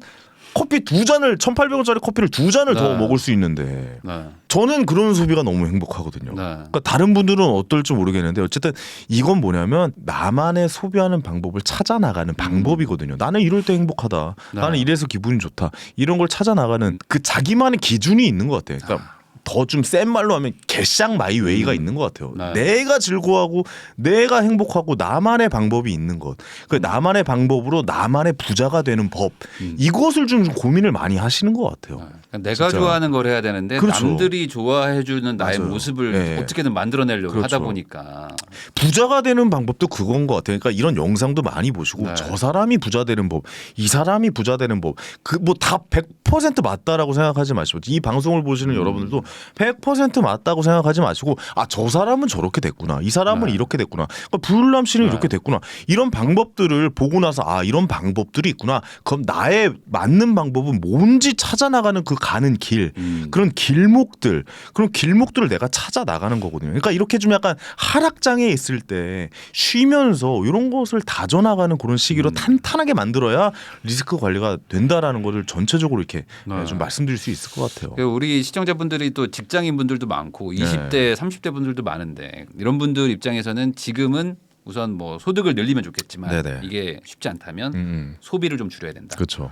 커피 2잔을 1,800원짜리 커피를 2잔을 더 네. 먹을 수 있는데 네. 저는 그런 소비가 너무 행복하거든요. 네. 그러니까 다른 분들은 어떨지 모르겠는데 어쨌든 이건 뭐냐면 나만의 소비하는 방법을 찾아 나가는 방법이거든요. 나는 이럴 때 행복하다. 네. 나는 이래서 기분이 좋다. 이런 걸 찾아 나가는 그 자기만의 기준이 있는 것 같아요. 그러니까 더 좀 센 말로 하면 개쌍 마이웨이가 있는 것 같아요. 네. 내가 즐거워하고 내가 행복하고 나만의 방법이 있는 것. 그 나만의 방법으로 나만의 부자가 되는 법. 이것을 좀 고민을 많이 하시는 것 같아요. 그러니까 내가 진짜. 좋아하는 걸 해야 되는데 그렇죠. 남들이 좋아해주는 나의 맞아요. 모습을 네. 어떻게든 만들어내려고 그렇죠. 하다 보니까 부자가 되는 방법도 그건 것 같아요. 그러니까 이런 영상도 많이 보시고 네. 저 사람이 부자 되는 법, 이 사람이 부자 되는 법, 그 뭐 다 100% 맞다라고 생각하지 마시고 이 방송을 보시는 여러분들도 100% 맞다고 생각하지 마시고 저 사람은 저렇게 됐구나, 이 사람은 네. 이렇게 됐구나, 그러니까 부율남 씨는 네. 이렇게 됐구나 이런 방법들을 보고 나서 이런 방법들이 있구나. 그럼 나의 맞는 방법은 뭔지 찾아 나가는 그 가는 길, 그런 길목들, 그런 길목들을 내가 찾아 나가는 거거든요. 그러니까 이렇게 좀 약간 하락장에 있을 때 쉬면서 이런 것을 다져나가는 그런 시기로 탄탄하게 만들어야 리스크 관리가 된다라는 것을 전체적으로 이렇게 네. 좀 말씀드릴 수 있을 것 같아요. 우리 시청자분들이 또 직장인 분들도 많고 20대, 30대 분들도 많은데 이런 분들 입장에서는 지금은 우선 뭐 소득을 늘리면 좋겠지만 네네. 이게 쉽지 않다면 소비를 좀 줄여야 된다. 그렇죠.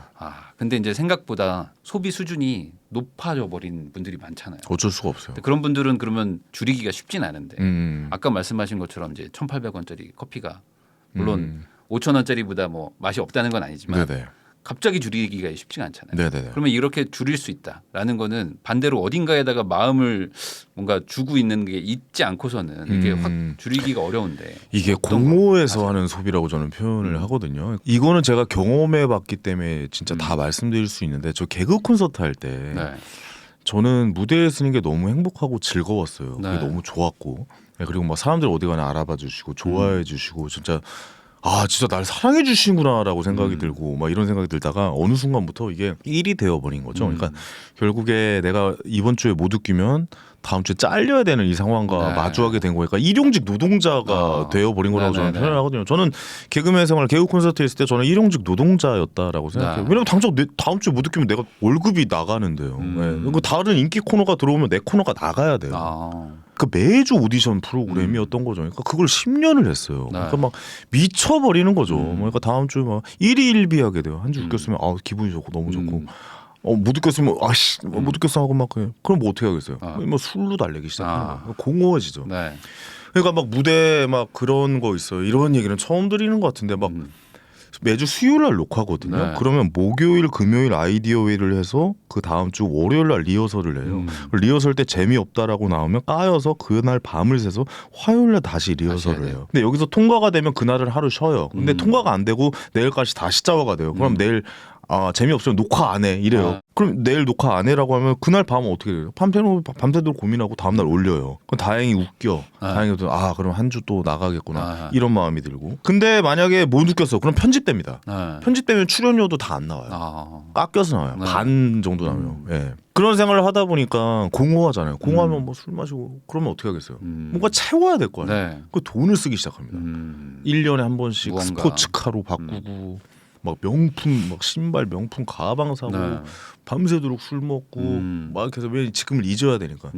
근데 이제 생각보다 소비 수준이 높아져 버린 분들이 많잖아요. 어쩔 수가 없어요. 근데 그런 분들은 그러면 줄이기가 쉽진 않은데 음. 아까 말씀하신 것처럼 이제 1,800원짜리 커피가 물론 5,000원짜리보다 뭐 맛이 없다는 건 아니지만 네네. 갑자기 줄이기가 쉽지가 않잖아요. 네네네. 그러면 이렇게 줄일 수 있다라는 거는 반대로 어딘가에다가 마음을 뭔가 주고 있는 게 있지 않고서는 이게 확 줄이기가 어려운데 이게 공모에서 하는 소비라고 저는 표현을 하거든요. 이거는 제가 경험해 봤기 때문에 진짜 다 말씀드릴 수 있는데 저 개그 콘서트 할 때 네. 저는 무대에 서는 게 너무 행복하고 즐거웠어요. 그게 네. 너무 좋았고 그리고 막 사람들 어디 가나 알아봐 주시고 좋아해 주시고 진짜 진짜 날 사랑해 주시구나라고 생각이 들고 막 이런 생각이 들다가 어느 순간부터 이게 일이 되어버린 거죠. 그러니까 결국에 내가 이번 주에 못 웃기면 다음 주에 잘려야 되는 이 상황과 네. 마주하게 된 거니까 일용직 노동자가 되어버린 거라고 저는 네네네. 표현을 하거든요. 저는 개그맨 생활 개그 콘서트 했을 때 저는 일용직 노동자였다라고 생각해요. 네. 왜냐면 당장 다음 주에 못 웃기면 내가 월급이 나가는데요. 네. 그 다른 인기 코너가 들어오면 내 코너가 나가야 돼요. 그 매주 오디션 프로그램이었던 거죠. 그러니까 그걸 10년을 했어요. 그러니까 막 미쳐버리는 거죠. 그러니까 다음 주에 막 일희일비하게 돼요. 한 주 웃겼으면 아 기분이 좋고 너무 좋고 못 웃겼으면 아씨 못 웃겼어 하고 막 그럼 뭐 어떻게 하겠어요. 뭐 술로 달래기 시작하는 거예요. 공허해지죠. 네. 그러니까 막 무대 막 그런 거 있어요. 이런 얘기는 처음 드리는 것 같은데 막 매주 수요일 날 녹화거든요. 네. 그러면 목요일, 금요일 아이디어 회의를 해서 그 다음 주 월요일 날 리허설을 해요. 리허설 때 재미없다라고 나오면 까여서 그날 밤을 새서 화요일 날 다시 리허설을 해요. 근데 여기서 통과가 되면 그날은 하루 쉬어요. 근데 통과가 안 되고 내일까지 다시 짜와가 돼요. 그럼 내일 재미없으면 녹화 안 해 이래요. 그럼 내일 녹화 안 해라고 하면 그날 밤은 어떻게 돼요? 밤새도록 고민하고 다음날 올려요. 그럼 다행히 웃겨. 다행히 그럼 한 주 또 나가겠구나 이런 마음이 들고. 근데 만약에 못 웃겼어 그럼 편집됩니다. 편집되면 출연료도 다 안 나와요. 깎여서 나와요. 반 정도 나와요. 예. 그런 생활을 하다 보니까 공허하잖아요. 공허하면 뭐 술 마시고 그러면 어떻게 하겠어요? 뭔가 채워야 될 거 아니에요. 네. 그 돈을 쓰기 시작합니다. 1년에 한 번씩 무언가. 스포츠카로 바꾸고 막 명품 막 신발 명품 가방 사고 밤새도록 술 먹고 막 이렇게 해서 왜 지금을 잊어야 되니까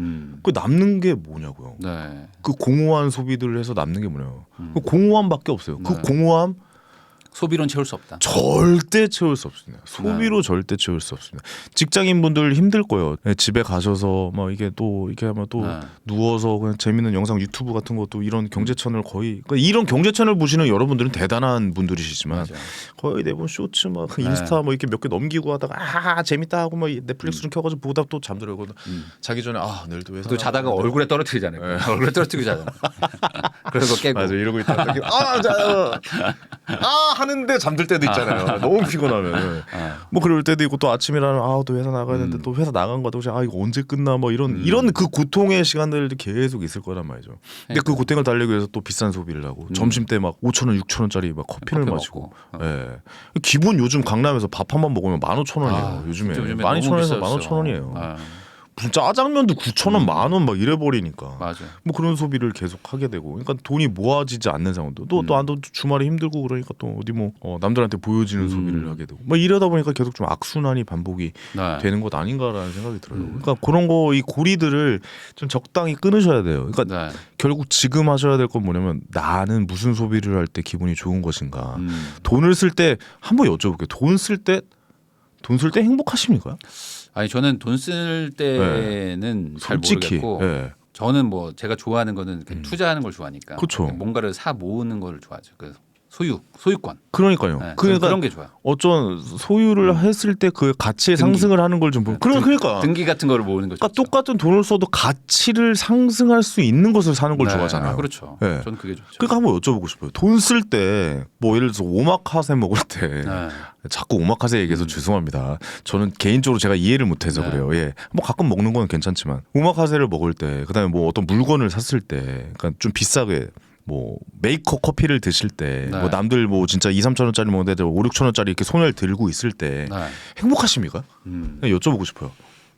그 남는 게 뭐냐고요. 네. 그 공허한 소비들을 해서 남는 게 뭐냐고. 그 공허함밖에 없어요. 그 공허함 소비론 채울 수 없다. 절대 채울 수 없습니다. 소비로 절대 채울 수 없습니다. 직장인분들 힘들 거예요. 집에 가셔서 막 이게 또 이렇게 하면 또 누워서 그냥 재밌는 영상 유튜브 같은 것도 이런 경제 채널 거의 그러니까 이런 경제 채널 보시는 여러분들은 대단한 분들이시지만 맞아. 거의 대부분 쇼츠 막 인스타 뭐 이렇게 몇 개 넘기고 하다가 재밌다 하고 막 넷플릭스 좀 켜가지고 보다 또 잠들어요. 자기 전에 내일 또 회사 또 자다가 얼굴에 떨어뜨리잖아요. 얼굴에 떨어뜨리고 자잖아. 그래서 깨고. 맞아 이러고 있다. 하는데 잠들 때도 있잖아요. 너무 피곤하면. 뭐 그럴 때도 있고 또 아침이라면 또 회사 나가야 되는데 또 회사 나간 거 같고 이거 언제 끝나 뭐 이런 그 고통의 시간들이 계속 있을 거란 말이죠. 근데 그 고통을 달래기 위해서 또 비싼 소비를 하고 점심 때 막 5,000원, 6,000원짜리 막 커피를 마시고. 예. 기본 요즘 강남에서 밥 한 번 먹으면 15,000원이에요. 요즘에 12,000원에서 15,000원이에요. 무슨 짜장면도 9,000원, 10,000원 막 이래버리니까. 맞아. 뭐 그런 소비를 계속 하게 되고, 그러니까 돈이 모아지지 않는 상황도 또 주말에 힘들고 그러니까 또 어디 뭐 남들한테 보여지는 소비를 하게 되고, 뭐 이러다 보니까 계속 좀 악순환이 반복이 되는 것 아닌가라는 생각이 들어요. 그러니까 그런 거 이 고리들을 좀 적당히 끊으셔야 돼요. 그러니까 결국 지금 하셔야 될 건 뭐냐면 나는 무슨 소비를 할 때 기분이 좋은 것인가. 돈을 쓸 때 한번 여쭤볼게요. 돈 쓸 때 행복하십니까? 아니 저는 돈 쓸 때는 잘 솔직히, 모르겠고 저는 뭐 제가 좋아하는 거는 투자하는 걸 좋아하니까 그쵸. 뭔가를 사 모으는 걸 좋아하죠. 그 소유권. 그러니까요. 네, 그러니까 그런 게 좋아요. 어쩐 소유를 했을 때 그 가치의 상승을 하는 걸 좀 그러니까 등기 같은 거를 모으는 거죠. 그러니까 똑같은 돈을 써도 가치를 상승할 수 있는 것을 사는 걸 좋아하잖아요. 그렇죠. 네. 저는 그게 좋죠. 그러니까 한번 여쭤보고 싶어요. 돈 쓸 때 뭐 예를 들어서 오마카세 먹을 때 자꾸 오마카세 얘기해서 죄송합니다. 저는 개인적으로 제가 이해를 못해서 그래요. 예, 뭐 가끔 먹는 건 괜찮지만 오마카세를 먹을 때 그다음에 뭐 어떤 물건을 샀을 때 그러니까 좀 비싸게 뭐 메이커 커피를 드실 때 뭐 남들 뭐 진짜 2-3천 원짜리 먹는데 5-6천 원짜리 이렇게 손을 들고 있을 때 행복하십니까? 그냥 여쭤보고 싶어요.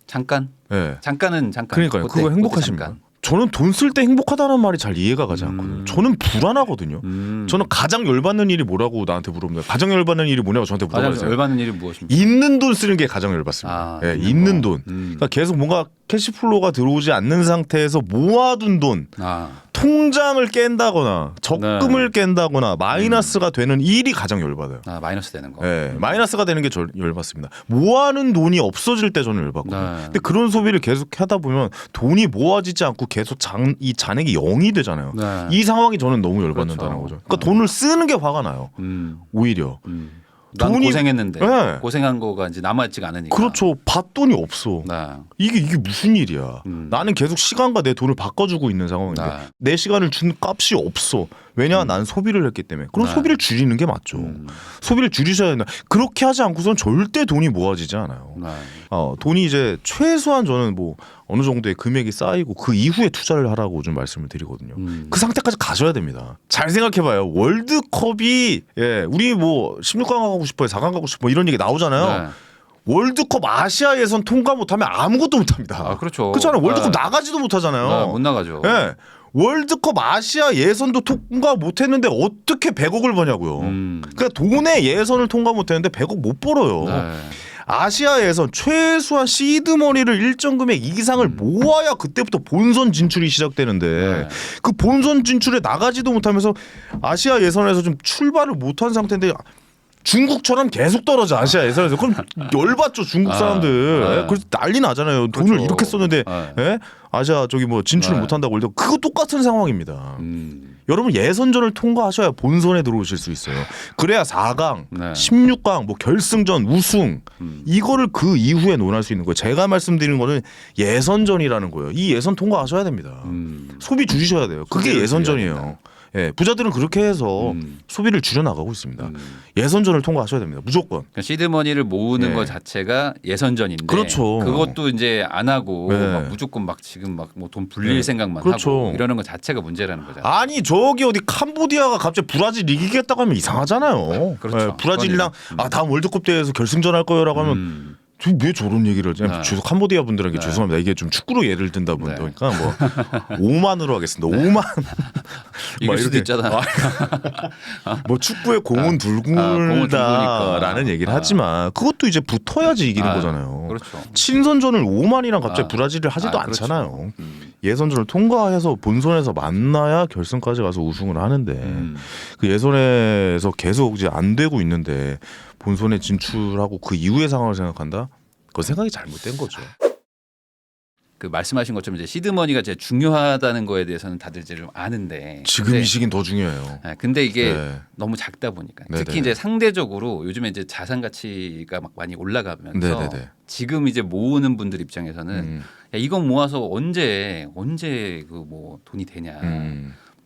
잠깐. 네. 잠깐은 잠깐. 그러니까요. 그거 행복하십니까? 저는 돈 쓸 때 행복하다는 말이 잘 이해가 가지 않거든요. 저는 불안하거든요. 저는 가장 열받는 일이 뭐라고 나한테 물어보면 가장 열받는 일이 뭐냐고 저한테 가장 물어보세요. 열받는 일이 무엇입니까? 있는 돈 쓰는 게 가장 열받습니다. 있는 돈. 그러니까 계속 뭔가 캐시플로우가 들어오지 않는 상태에서 모아둔 돈. 통장을 깬다거나 적금을 깬다거나 마이너스가 되는 일이 가장 열받아요. 마이너스 되는 거. 네, 마이너스가 되는 게 열받습니다. 모아는 돈이 없어질 때 저는 열받거든요. 근데 그런 소비를 계속 하다 보면 돈이 모아지지 않고 계속 이 잔액이 0이 되잖아요. 이 상황이 저는 너무 열받는다는 거죠. 그러니까 돈을 쓰는 게 화가 나요. 오히려. 난 고생했는데 고생한 거가 이제 남아있지가 않으니까. 그렇죠. 받돈이 없어. 이게 무슨 일이야. 나는 계속 시간과 내 돈을 바꿔주고 있는 상황인데 내 시간을 준 값이 없어. 왜냐? 난 소비를 했기 때문에. 그럼 소비를 줄이는 게 맞죠. 소비를 줄이셔야 된다. 그렇게 하지 않고선 절대 돈이 모아지지 않아요. 돈이 이제 최소한 저는 뭐 어느 정도의 금액이 쌓이고 그 이후에 투자를 하라고 좀 말씀을 드리거든요. 그 상태까지 가셔야 됩니다. 잘 생각해봐요. 월드컵이 우리 뭐 16강 가고 싶어요, 4강 가고 싶어 이런 얘기 나오잖아요. 월드컵 아시아 예선 통과 못하면 아무것도 못합니다. 그렇죠. 그렇잖아요. 월드컵 나가지도 못하잖아요. 못 나가죠. 월드컵 아시아 예선도 통과 못했는데 어떻게 100억을 버냐고요. 그러니까 돈의 예선을 통과 못했는데 100억 못 벌어요. 아시아 예선 최소한 시드 머니를 일정 금액 이상을 모아야 그때부터 본선 진출이 시작되는데 그 본선 진출에 나가지도 못하면서 아시아 예선에서 좀 출발을 못한 상태인데 중국처럼 계속 떨어져 아시아 예선에서. 그럼 열받죠 중국 사람들. 그래서 난리 나잖아요. 돈을 그렇죠. 이렇게 썼는데 예? 아시아 저기 뭐 진출을 못한다고 해도 그거 똑같은 상황입니다. 여러분 예선전을 통과하셔야 본선에 들어오실 수 있어요. 그래야 4강, 16강, 뭐 결승전, 우승 이거를 그 이후에 논할 수 있는 거예요. 제가 말씀드리는 거는 예선전이라는 거예요. 이 예선 통과하셔야 됩니다. 소비 줄이셔야 돼요. 그게 예선전이에요. 예, 부자들은 그렇게 해서 소비를 줄여나가고 있습니다. 예선전을 통과하셔야 됩니다. 무조건. 그러니까 시드머니를 모으는 것 자체가 예선전인데 그렇죠. 그것도 이제 안 하고 네. 막 무조건 막 지금 막 뭐 돈 불릴 생각만 그렇죠. 하고 이러는 것 자체가 문제라는 거잖아요. 아니 저기 어디 캄보디아가 갑자기 브라질 이기겠다고 하면 이상하잖아요. 그렇죠. 예, 브라질이랑 다음 월드컵 대회에서 결승전 할 거요라고 하면 왜 저런 얘기를 하지? 죄송 캄보디아 분들에게 죄송합니다. 이게 좀 축구로 예를 든다 보니까 뭐 5만으로 하겠습니다. 5만 이길 수도 있잖아. 뭐 축구의 공은 둥글다라는 얘기를 하지만 그것도 이제 붙어야지 이기는 거잖아요. 그렇죠. 친선전을 5만이랑 갑자기 브라질을 하지도 않잖아요. 예선전을 통과해서 본선에서 만나야 결승까지 가서 우승을 하는데 그 예선에서 계속 이제 안 되고 있는데 본선에 진출하고 그 이후의 상황을 생각한다? 그건 생각이 잘못된 거죠. 그 말씀하신 것처럼 이제 시드머니가 제일 중요하다는 거에 대해서는 다들 이제 좀 아는데 지금 이 시기는 더 중요해요. 근데 이게 네. 너무 작다 보니까 네네. 특히 이제 상대적으로 요즘에 이제 자산 가치가 막 많이 올라가면서 네네네. 지금 이제 모으는 분들 입장에서는 야, 이건 모아서 언제 그 뭐 돈이 되냐.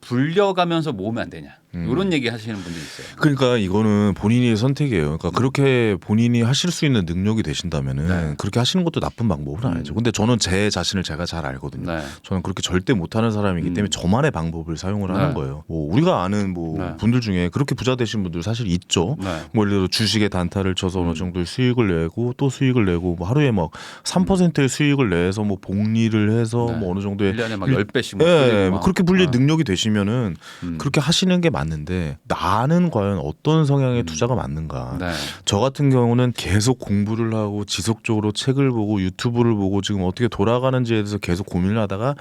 불려가면서 모으면 안 되냐 이런 얘기 하시는 분들이 있어요. 그러니까 이거는 본인의 선택이에요. 그러니까 그렇게 본인이 하실 수 있는 능력이 되신다면은 그렇게 하시는 것도 나쁜 방법은 아니죠. 근데 저는 제 자신을 제가 잘 알거든요. 저는 그렇게 절대 못하는 사람이기 때문에 저만의 방법을 사용을 하는 거예요. 뭐 우리가 아는 뭐 분들 중에 그렇게 부자 되신 분들 사실 있죠. 뭐 예를 들어 주식에 단타를 쳐서 어느 정도의 수익을 내고 또 수익을 내고 뭐 하루에 막 3%의 수익을 내서 뭐 복리를 해서 뭐 어느 정도의 1년에 막 10배씩 예, 뭐 그렇게 불릴 능력이 되시면은 그렇게 하시는 게 맞는데 나는 과연 어떤 성향의 투자가 맞는가? 저 같은 경우는 계속 공부를 하고 지속적으로 책을 보고 유튜브를 보고 지금 어떻게 돌아가는지에 대해서 계속 고민을 하다가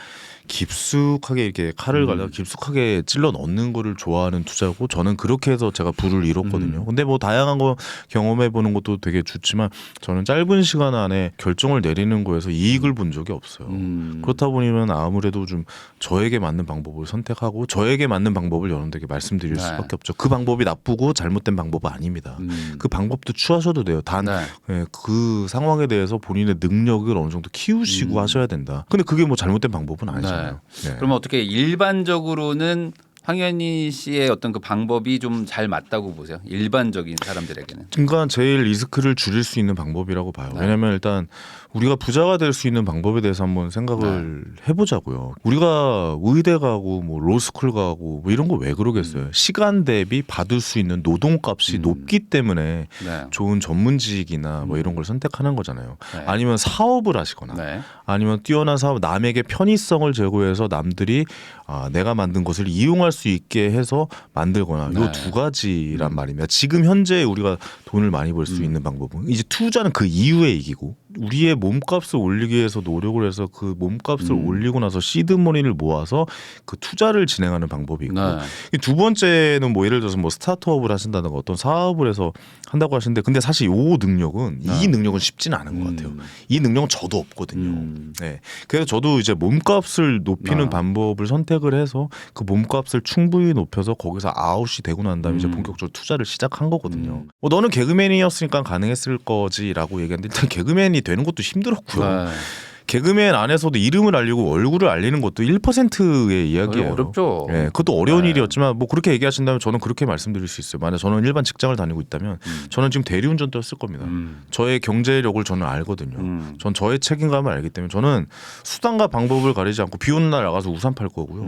깊숙하게 이렇게 칼을 갈다가 깊숙하게 찔러 넣는 거를 좋아하는 투자고 저는 그렇게 해서 제가 부를 이뤘거든요. 근데 뭐 다양한 거 경험해 보는 것도 되게 좋지만 저는 짧은 시간 안에 결정을 내리는 거에서 이익을 본 적이 없어요. 그렇다 보니면 아무래도 좀 저에게 맞는 방법을 선택하고 저에게 맞는 방법을 여러분들에게 말씀드릴 수밖에 없죠. 그 방법이 나쁘고 잘못된 방법은 아닙니다. 그 방법도 취하셔도 돼요. 단 그 상황에 대해서 본인의 능력을 어느 정도 키우시고 하셔야 된다. 근데 그게 뭐 잘못된 방법은 아니잖아요. 네. 그러면 어떻게 일반적으로는 황현희 씨의 어떤 그 방법이 좀 잘 맞다고 보세요? 일반적인 사람들에게는. 그러니까 제일 리스크를 줄일 수 있는 방법이라고 봐요. 왜냐하면 일단 우리가 부자가 될 수 있는 방법에 대해서 한번 생각을 해보자고요. 우리가 의대 가고 뭐 로스쿨 가고 뭐 이런 거 왜 그러겠어요? 시간 대비 받을 수 있는 노동값이 높기 때문에 좋은 전문직이나 뭐 이런 걸 선택하는 거잖아요. 아니면 사업을 하시거나 아니면 뛰어난 사업 남에게 편의성을 제공해서 남들이 내가 만든 것을 이용할 수 있게 해서 만들거나 이 두 가지란 말입니다. 지금 현재 우리가 돈을 많이 벌 수 있는 방법은 이제 투자는 그 이후에 이기고 우리의 몸값을 올리기 위해서 노력을 해서 그 몸값을 올리고 나서 시드머니를 모아서 그 투자를 진행하는 방법이 있고 두 번째는 뭐 예를 들어서 뭐 스타트업을 하신다든가 어떤 사업을 해서 한다고 하시는데 근데 사실 이 능력은 쉽지는 않은 것 같아요. 이 능력은 저도 없거든요. 네. 그래서 저도 이제 몸값을 높이는 방법을 선택을 해서 그 몸값을 충분히 높여서 거기서 아웃이 되고 난 다음에 이제 본격적으로 투자를 시작한 거거든요. 뭐 너는 개그맨이었으니까 가능했을 거지라고 얘기하는데 일단 개그맨이 되는 것도 힘들었고요. 개그맨 안에서도 이름을 알리고 얼굴을 알리는 것도 1%의 이야기예요. 어렵죠. 예, 그것도 어려운 일이었지만 뭐 그렇게 얘기하신다면 저는 그렇게 말씀드릴 수 있어요. 만약 저는 일반 직장을 다니고 있다면 저는 지금 대리운전도 했을 겁니다. 저의 경제력을 저는 알거든요. 전 저의 책임감을 알기 때문에 저는 수단과 방법을 가리지 않고 비 오는 날 나가서 우산 팔 거고요.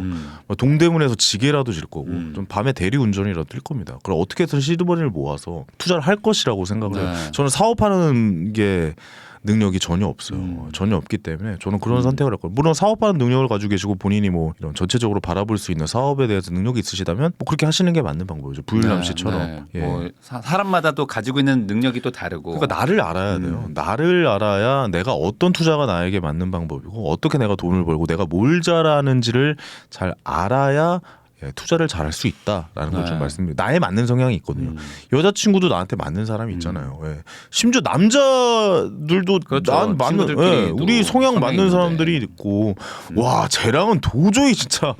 동대문에서 지게라도 질 거고 좀 밤에 대리운전이라도 뛸 겁니다. 그럼 어떻게든 시드머니를 모아서 투자를 할 것이라고 생각을 해요. 저는 사업하는 게 능력이 전혀 없어요. 전혀 없기 때문에 저는 그런 선택을 할 거예요. 물론 사업하는 능력을 가지고 계시고 본인이 뭐 이런 전체적으로 바라볼 수 있는 사업에 대해서 능력이 있으시다면 뭐 그렇게 하시는 게 맞는 방법이죠. 부일남 씨처럼. 예. 뭐 사람마다 또 가지고 있는 능력이 또 다르고. 그러니까 나를 알아야 돼요. 나를 알아야 내가 어떤 투자가 나에게 맞는 방법이고 어떻게 내가 돈을 벌고 내가 뭘 잘하는지를 잘 알아야 투자를 잘할 수 있다라는 걸 좀 말씀드립니다. 나에 맞는 성향이 있거든요. 여자친구도 나한테 맞는 사람이 있잖아요. 예. 심지어 남자들도 그렇죠. 난 맞는 우리 성향 맞는 있는데. 사람들이 있고 와 쟤랑은 도저히 진짜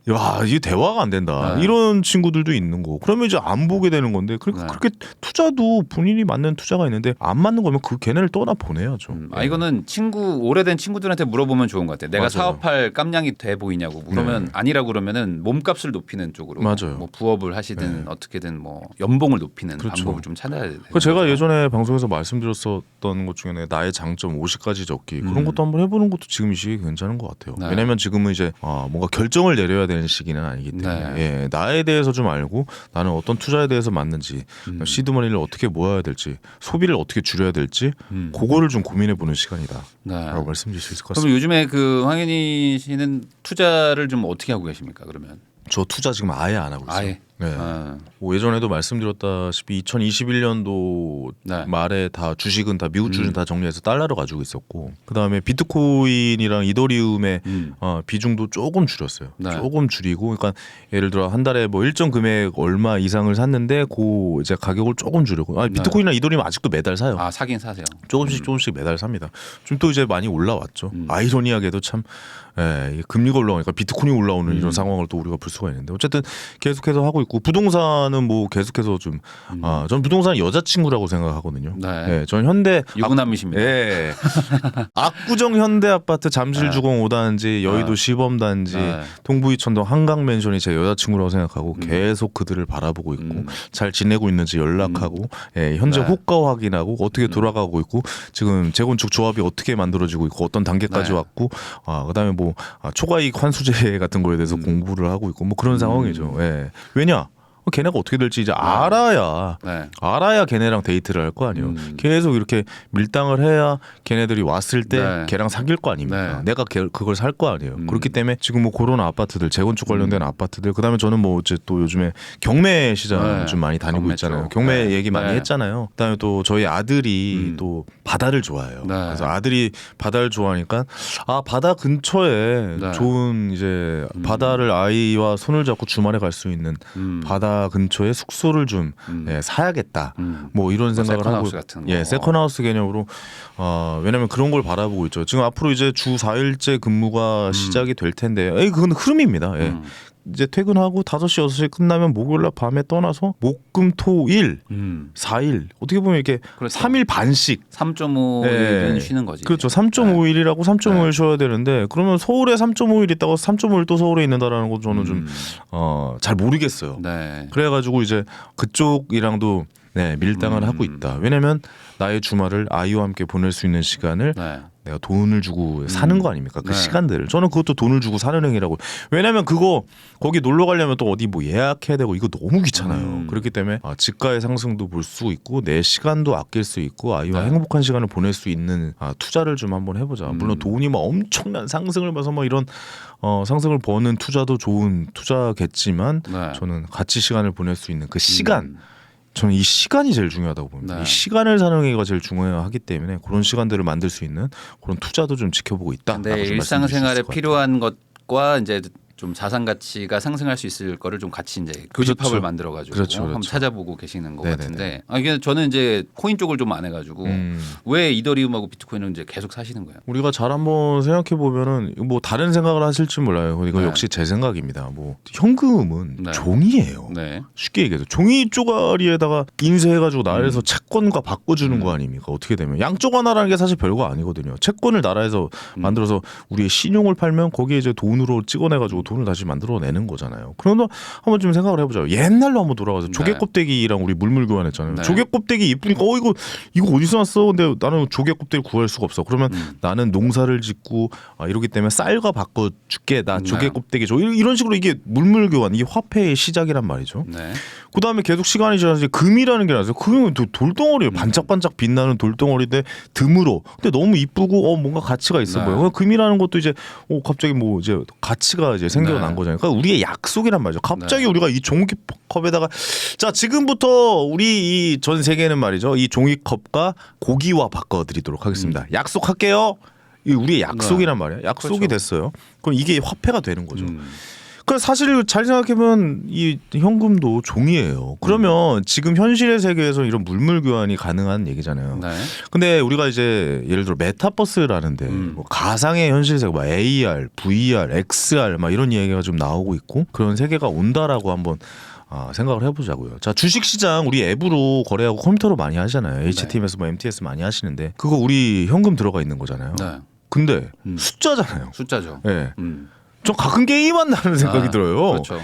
야 이게 대화가 안 된다 이런 친구들도 있는 거고 그러면 이제 안 보게 되는 건데 그렇게 투자도 본인이 맞는 투자가 있는데 안 맞는 거면 그 걔네를 떠나 보내야죠. 이거는 오래된 친구들한테 물어보면 좋은 것 같아요. 내가 맞아요. 사업할 깜냥이 돼 보이냐고 그러면 아니라고 그러면은 몸값을 높이는 쪽으로 맞아요. 뭐 부업을 하시든 어떻게든 뭐 연봉을 높이는 그렇죠. 방법을 좀 찾아야 돼요. 제가 예전에 방송에서 말씀드렸었던 것 중에 나의 장점 50가지 적기 그런 것도 한번 해보는 것도 지금 이 시기 괜찮은 것 같아요. 네. 왜냐하면 지금은 이제 뭔가 결정을 내려야 되는 시기는 아니기 때문에 예, 나에 대해서 좀 알고 나는 어떤 투자에 대해서 맞는지 시드머니를 어떻게 모아야 될지 소비를 어떻게 줄여야 될지 그거를 좀 고민해보는 시간이다라고 말씀드릴 수 있을 것 그럼 같습니다. 요즘에 그 황현희 씨는 투자를 좀 어떻게 하고 계십니까? 그러면 저 투자 지금 아예 안 하고 있어요. 아예. 네. 뭐 예전에도 말씀드렸다시피 2021년도 말에 다 주식은 다 미국 주식은 다 정리해서 달러로 가지고 있었고 그 다음에 비트코인이랑 이더리움의 비중도 조금 줄였어요. 조금 줄이고 그러니까 예를 들어 한 달에 뭐 일정 금액 얼마 이상을 샀는데 그 이제 가격을 조금 줄이고 비트코인이나 이더리움 아직도 매달 사요. 사긴 사세요. 조금씩 매달 삽니다. 좀 또 이제 많이 올라왔죠. 아이러니하게도 참 금리가 올라오니까 비트코인이 올라오는 이런 상황을 또 우리가 볼 수가 있는데 어쨌든 계속해서 하고 있고 부동산은 뭐 계속해서 좀 전 부동산 여자친구라고 생각하거든요. 전 현대 유부남이십니다. 압구정 현대 아파트 잠실주공 5단지 여의도 시범단지 동부이천동 한강맨션이 제 여자친구라고 생각하고 계속 그들을 바라보고 있고 잘 지내고 있는지 연락하고 현재 호가 확인하고 어떻게 돌아가고 있고 지금 재건축 조합이 어떻게 만들어지고 있고 어떤 단계까지 왔고 그다음에 뭐 초과이익 환수제 같은 거에 대해서 공부를 하고 있고 뭐 그런 상황이죠. 왜냐? 걔네가 어떻게 될지 이제 알아야 걔네랑 데이트를 할 거 아니에요. 계속 이렇게 밀당을 해야 걔네들이 왔을 때 걔랑 사귈 거 아닙니까? 내가 그걸 살 거 아니에요. 그렇기 때문에 지금 뭐 그런 아파트들 재건축 관련된 아파트들 그다음에 저는 뭐 이제 또 요즘에 경매 시장 좀 많이 다니고 있잖아요. 경매 얘기 많이 했잖아요. 그다음에 또 저희 아들이 또 바다를 좋아해요. 그래서 아들이 바다를 좋아하니까 바다 근처에 좋은 이제 바다를 아이와 손을 잡고 주말에 갈 수 있는 바다 근처에 숙소를 좀 사야겠다. 뭐 이런 생각을 하고 세컨하우스 개념으로 왜냐면 그런 걸 바라보고 있죠. 지금 앞으로 이제 주 4일째 근무가 시작이 될 텐데 그건 흐름입니다. 이제 퇴근하고 5시 6시 끝나면 목요일날 밤에 떠나서 목금토일 4일 어떻게 보면 이렇게 3일 반씩 3.5일은 쉬는 거지. 그렇죠. 3.5일이라고 3.5일 쉬어야 되는데 그러면 서울에 3.5일 있다가 3.5일 또 서울에 있는다라는 거 저는 좀 잘 모르겠어요. 그래가지고 이제 그쪽이랑도 밀당을 하고 있다. 왜냐면 나의 주말을 아이와 함께 보낼 수 있는 시간을 내가 돈을 주고 사는 거 아닙니까? 그 시간들을. 저는 그것도 돈을 주고 사는 행위라고. 왜냐면 거기 놀러 가려면 또 어디 뭐 예약해야 되고 이거 너무 귀찮아요. 그렇기 때문에 지가의 상승도 볼 수 있고 내 시간도 아낄 수 있고 아이와 행복한 시간을 보낼 수 있는 투자를 좀 한번 해보자. 물론 돈이 막 엄청난 상승을 봐서 뭐 이런 상승을 버는 투자도 좋은 투자겠지만 저는 같이 시간을 보낼 수 있는 그 시간 저는 이 시간이 제일 중요하다고 봅니다. 이 시간을 사는 게 제일 중요하기 때문에 그런 시간들을 만들 수 있는 그런 투자도 좀 지켜보고 있다. 근데 일상생활에 필요한 것과 이제 좀 자산 가치가 상승할 수 있을 거를 좀 같이 이제 교집합을 만들어 가지고 한번 찾아보고 계시는 것 같은데 이게 저는 이제 코인 쪽을 좀 안 해가지고 왜 이더리움하고 비트코인을 이제 계속 사시는 거예요? 우리가 잘 한번 생각해 보면은 뭐 다른 생각을 하실지 몰라요. 이거 역시 제 생각입니다. 뭐 현금은 종이에요. 쉽게 얘기해서 종이 쪼가리에다가 인쇄해가지고 나라에서 채권과 바꿔주는 거 아닙니까? 어떻게 되면 양쪽 하나라는 게 사실 별거 아니거든요. 채권을 나라에서 만들어서 우리의 신용을 팔면 거기에 이제 돈으로 찍어내가지고 돈을 다시 만들어내는 거잖아요. 그러면 한번 좀 생각을 해보자. 옛날로 한번 돌아가서 조개 껍데기랑 우리 물물 교환했잖아요. 조개 껍데기 이쁘니까 이거 어디서 났어? 근데 나는 조개 껍데기 구할 수가 없어. 그러면 나는 농사를 짓고 이러기 때문에 쌀과 바꿔줄게. 나 조개 껍데기 줘. 이런 식으로 이게 물물 교환, 이게 화폐의 시작이란 말이죠. 그다음에 계속 시간이 지나서 이제 금이라는 게 나왔어요. 금은 돌덩어리예요. 반짝반짝 빛나는 돌덩어리인데 드물어. 근데 너무 이쁘고 뭔가 가치가 있어 보여요. 금이라는 것도 이제 갑자기 뭐 이제 가치가 이제 생겨난 거잖아요. 그러니까 우리의 약속이란 말이죠. 갑자기 우리가 이 종이컵에다가 자 지금부터 우리 이 전 세계는 말이죠. 이 종이컵과 고기와 바꿔드리도록 하겠습니다. 약속할게요. 이 우리의 약속이란 말이에요. 약속이 그렇죠. 됐어요. 그럼 이게 화폐가 되는 거죠. 그러니까 사실 잘 생각해보면 이 현금도 종이에요. 그러면 지금 현실의 세계에서 이런 물물 교환이 가능한 얘기잖아요. 네. 근데 우리가 이제 예를 들어 메타버스라는데 뭐 가상의 현실 세계, 뭐 AR, VR, XR 막 이런 얘기가 좀 나오고 있고 그런 세계가 온다라고 한번 생각을 해보자고요. 자 주식시장 우리 앱으로 거래하고 컴퓨터로 많이 하잖아요. HTMS 뭐 MTS 많이 하시는데 그거 우리 현금 들어가 있는 거잖아요. 네. 근데 숫자잖아요. 숫자죠. 네. 저 가끔 게임한다는 생각이 들어요. 그렇죠.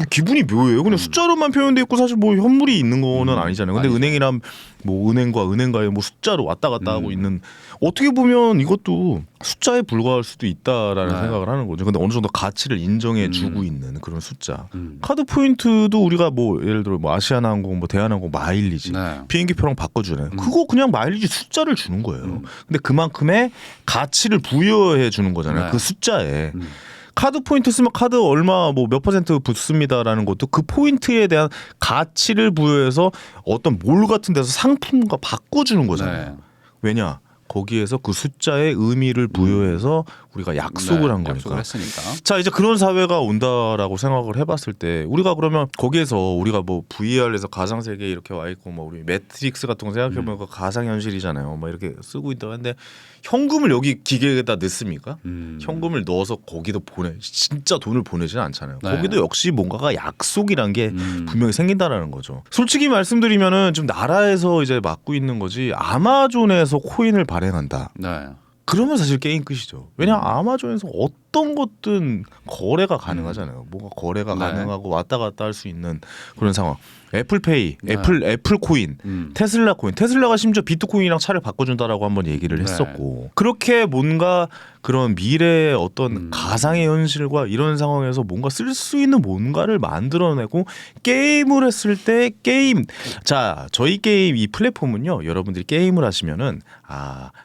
기분이 묘해요. 그냥 숫자로만 표현돼 있고 사실 뭐 현물이 있는 거는 아니잖아요. 근데 아니죠. 은행이란 뭐 은행과 은행가의 뭐 숫자로 왔다 갔다 하고 있는 어떻게 보면 이것도 숫자에 불과할 수도 있다라는 생각을 하는 거죠. 근데 어느 정도 가치를 인정해 주고 있는 그런 숫자. 카드 포인트도 우리가 뭐 예를 들어 뭐 아시아나항공, 뭐 대한항공 마일리지 비행기표랑 바꿔주잖아요. 그거 그냥 마일리지 숫자를 주는 거예요. 근데 그만큼의 가치를 부여해 주는 거잖아요. 그 숫자에. 카드 포인트 쓰면 카드 얼마 뭐 몇 퍼센트 붙습니다라는 것도 그 포인트에 대한 가치를 부여해서 어떤 몰 같은 데서 상품과 바꿔주는 거잖아요. 왜냐? 거기에서 그 숫자의 의미를 부여해서 우리가 약속을 한 거니까. 약속을 했으니까. 자 이제 그런 사회가 온다라고 생각을 해봤을 때 우리가 그러면 거기에서 우리가 뭐 VR에서 가상 세계에 이렇게 와 있고 뭐 우리 매트릭스 같은 거 생각해보면 가상 현실이잖아요. 막 이렇게 쓰고 있다 하는데 현금을 여기 기계에다 넣습니까? 현금을 넣어서 거기도 진짜 돈을 보내지는 않잖아요. 거기도 역시 뭔가가 약속이란 게 분명히 생긴다라는 거죠. 솔직히 말씀드리면은 좀 나라에서 이제 맡고 있는 거지 아마존에서 코인을 발행한다. 네. 그러면 사실 게임 끝이죠. 왜냐 아마존에서 어떤 것든 거래가 가능하잖아요. 뭔가 거래가 가능하고 왔다 갔다 할 수 있는 그런 상황. 애플페이, 애플 코인, 테슬라 코인, 테슬라가 심지어 비트코인이랑 차를 바꿔준다라고 한번 얘기를 했었고 그렇게 뭔가 그런 미래의 어떤 가상의 현실과 이런 상황에서 뭔가 쓸 수 있는 뭔가를 만들어내고 게임을 했을 때 자 저희 게임 이 플랫폼은요 여러분들이 게임을 하시면은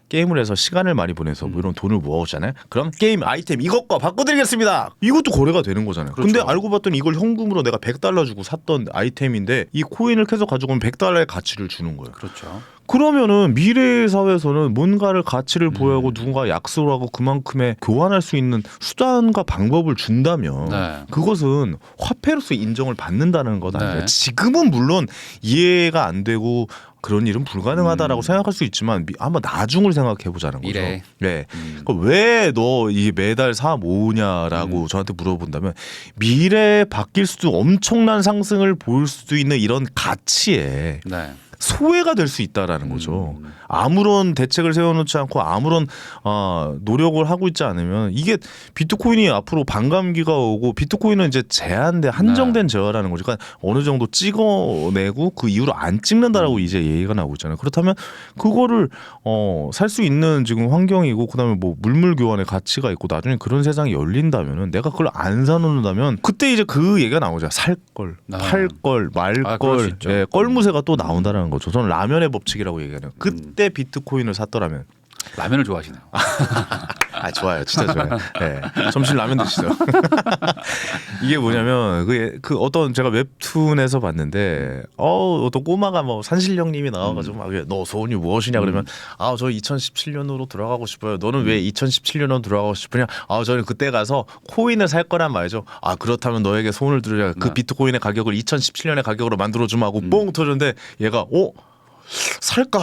게임을 해서 시간을 많이 보내서 뭐 이런 돈을 모아오잖아요. 그럼 게임 아이템 이것과 바꿔드리겠습니다. 이것도 거래가 되는 거잖아요. 그렇죠. 근데 알고 봤더니 이걸 현금으로 내가 $100 주고 샀던 아이템인데 이 코인을 계속 가지고 오면 $100의 가치를 주는 거예요. 그렇죠. 그러면은 미래의 사회에서는 뭔가를 가치를 보여하고 누군가 약속을 하고 그만큼의 교환할 수 있는 수단과 방법을 준다면 그것은 화폐로서 인정을 받는다는 것 아니에요. 지금은 물론 이해가 안 되고 그런 일은 불가능하다라고 생각할 수 있지만 한번 나중을 생각해 보자는 거죠. 미래. 네. 왜 너 이 매달 사 모으냐라고 저한테 물어본다면 미래에 바뀔 수도 엄청난 상승을 볼 수도 있는 이런 가치에 소외가 될 수 있다라는 거죠. 아무런 대책을 세워놓지 않고 아무런 노력을 하고 있지 않으면 이게 비트코인이 앞으로 반감기가 오고 비트코인은 이제 제한된 한정된 재화라는 거죠. 그러니까 어느 정도 찍어내고 그 이후로 안 찍는다라고 이제 얘기가 나오고 있잖아요. 그렇다면 그거를 살 수 있는 지금 환경이고 그다음에 뭐 물물 교환의 가치가 있고 나중에 그런 세상이 열린다면은 내가 그걸 안 사놓는다면 그때 이제 그 얘기가 나오죠. 살 걸, 팔 걸, 말 걸, 껄무새가 또 나온다는 거죠. 저는 라면의 법칙이라고 얘기해요. 그때 비트코인을 샀더라면 라면을 좋아하시나요? 좋아요, 진짜 좋아요. 네. 점심 라면 드시죠. 이게 뭐냐면 그 어떤 제가 웹툰에서 봤는데 어떤 꼬마가 뭐 산신령님이 나와가지고 막 너 소원이 무엇이냐 그러면 저 2017년으로 돌아가고 싶어요. 너는 왜 2017년으로 돌아가고 싶으냐? 저는 그때 가서 코인을 살 거란 말이죠. 그렇다면 너에게 소원을 들으려 그 비트코인의 가격을 2017년의 가격으로 만들어주마 하고 뽕 터졌는데 얘가 살까?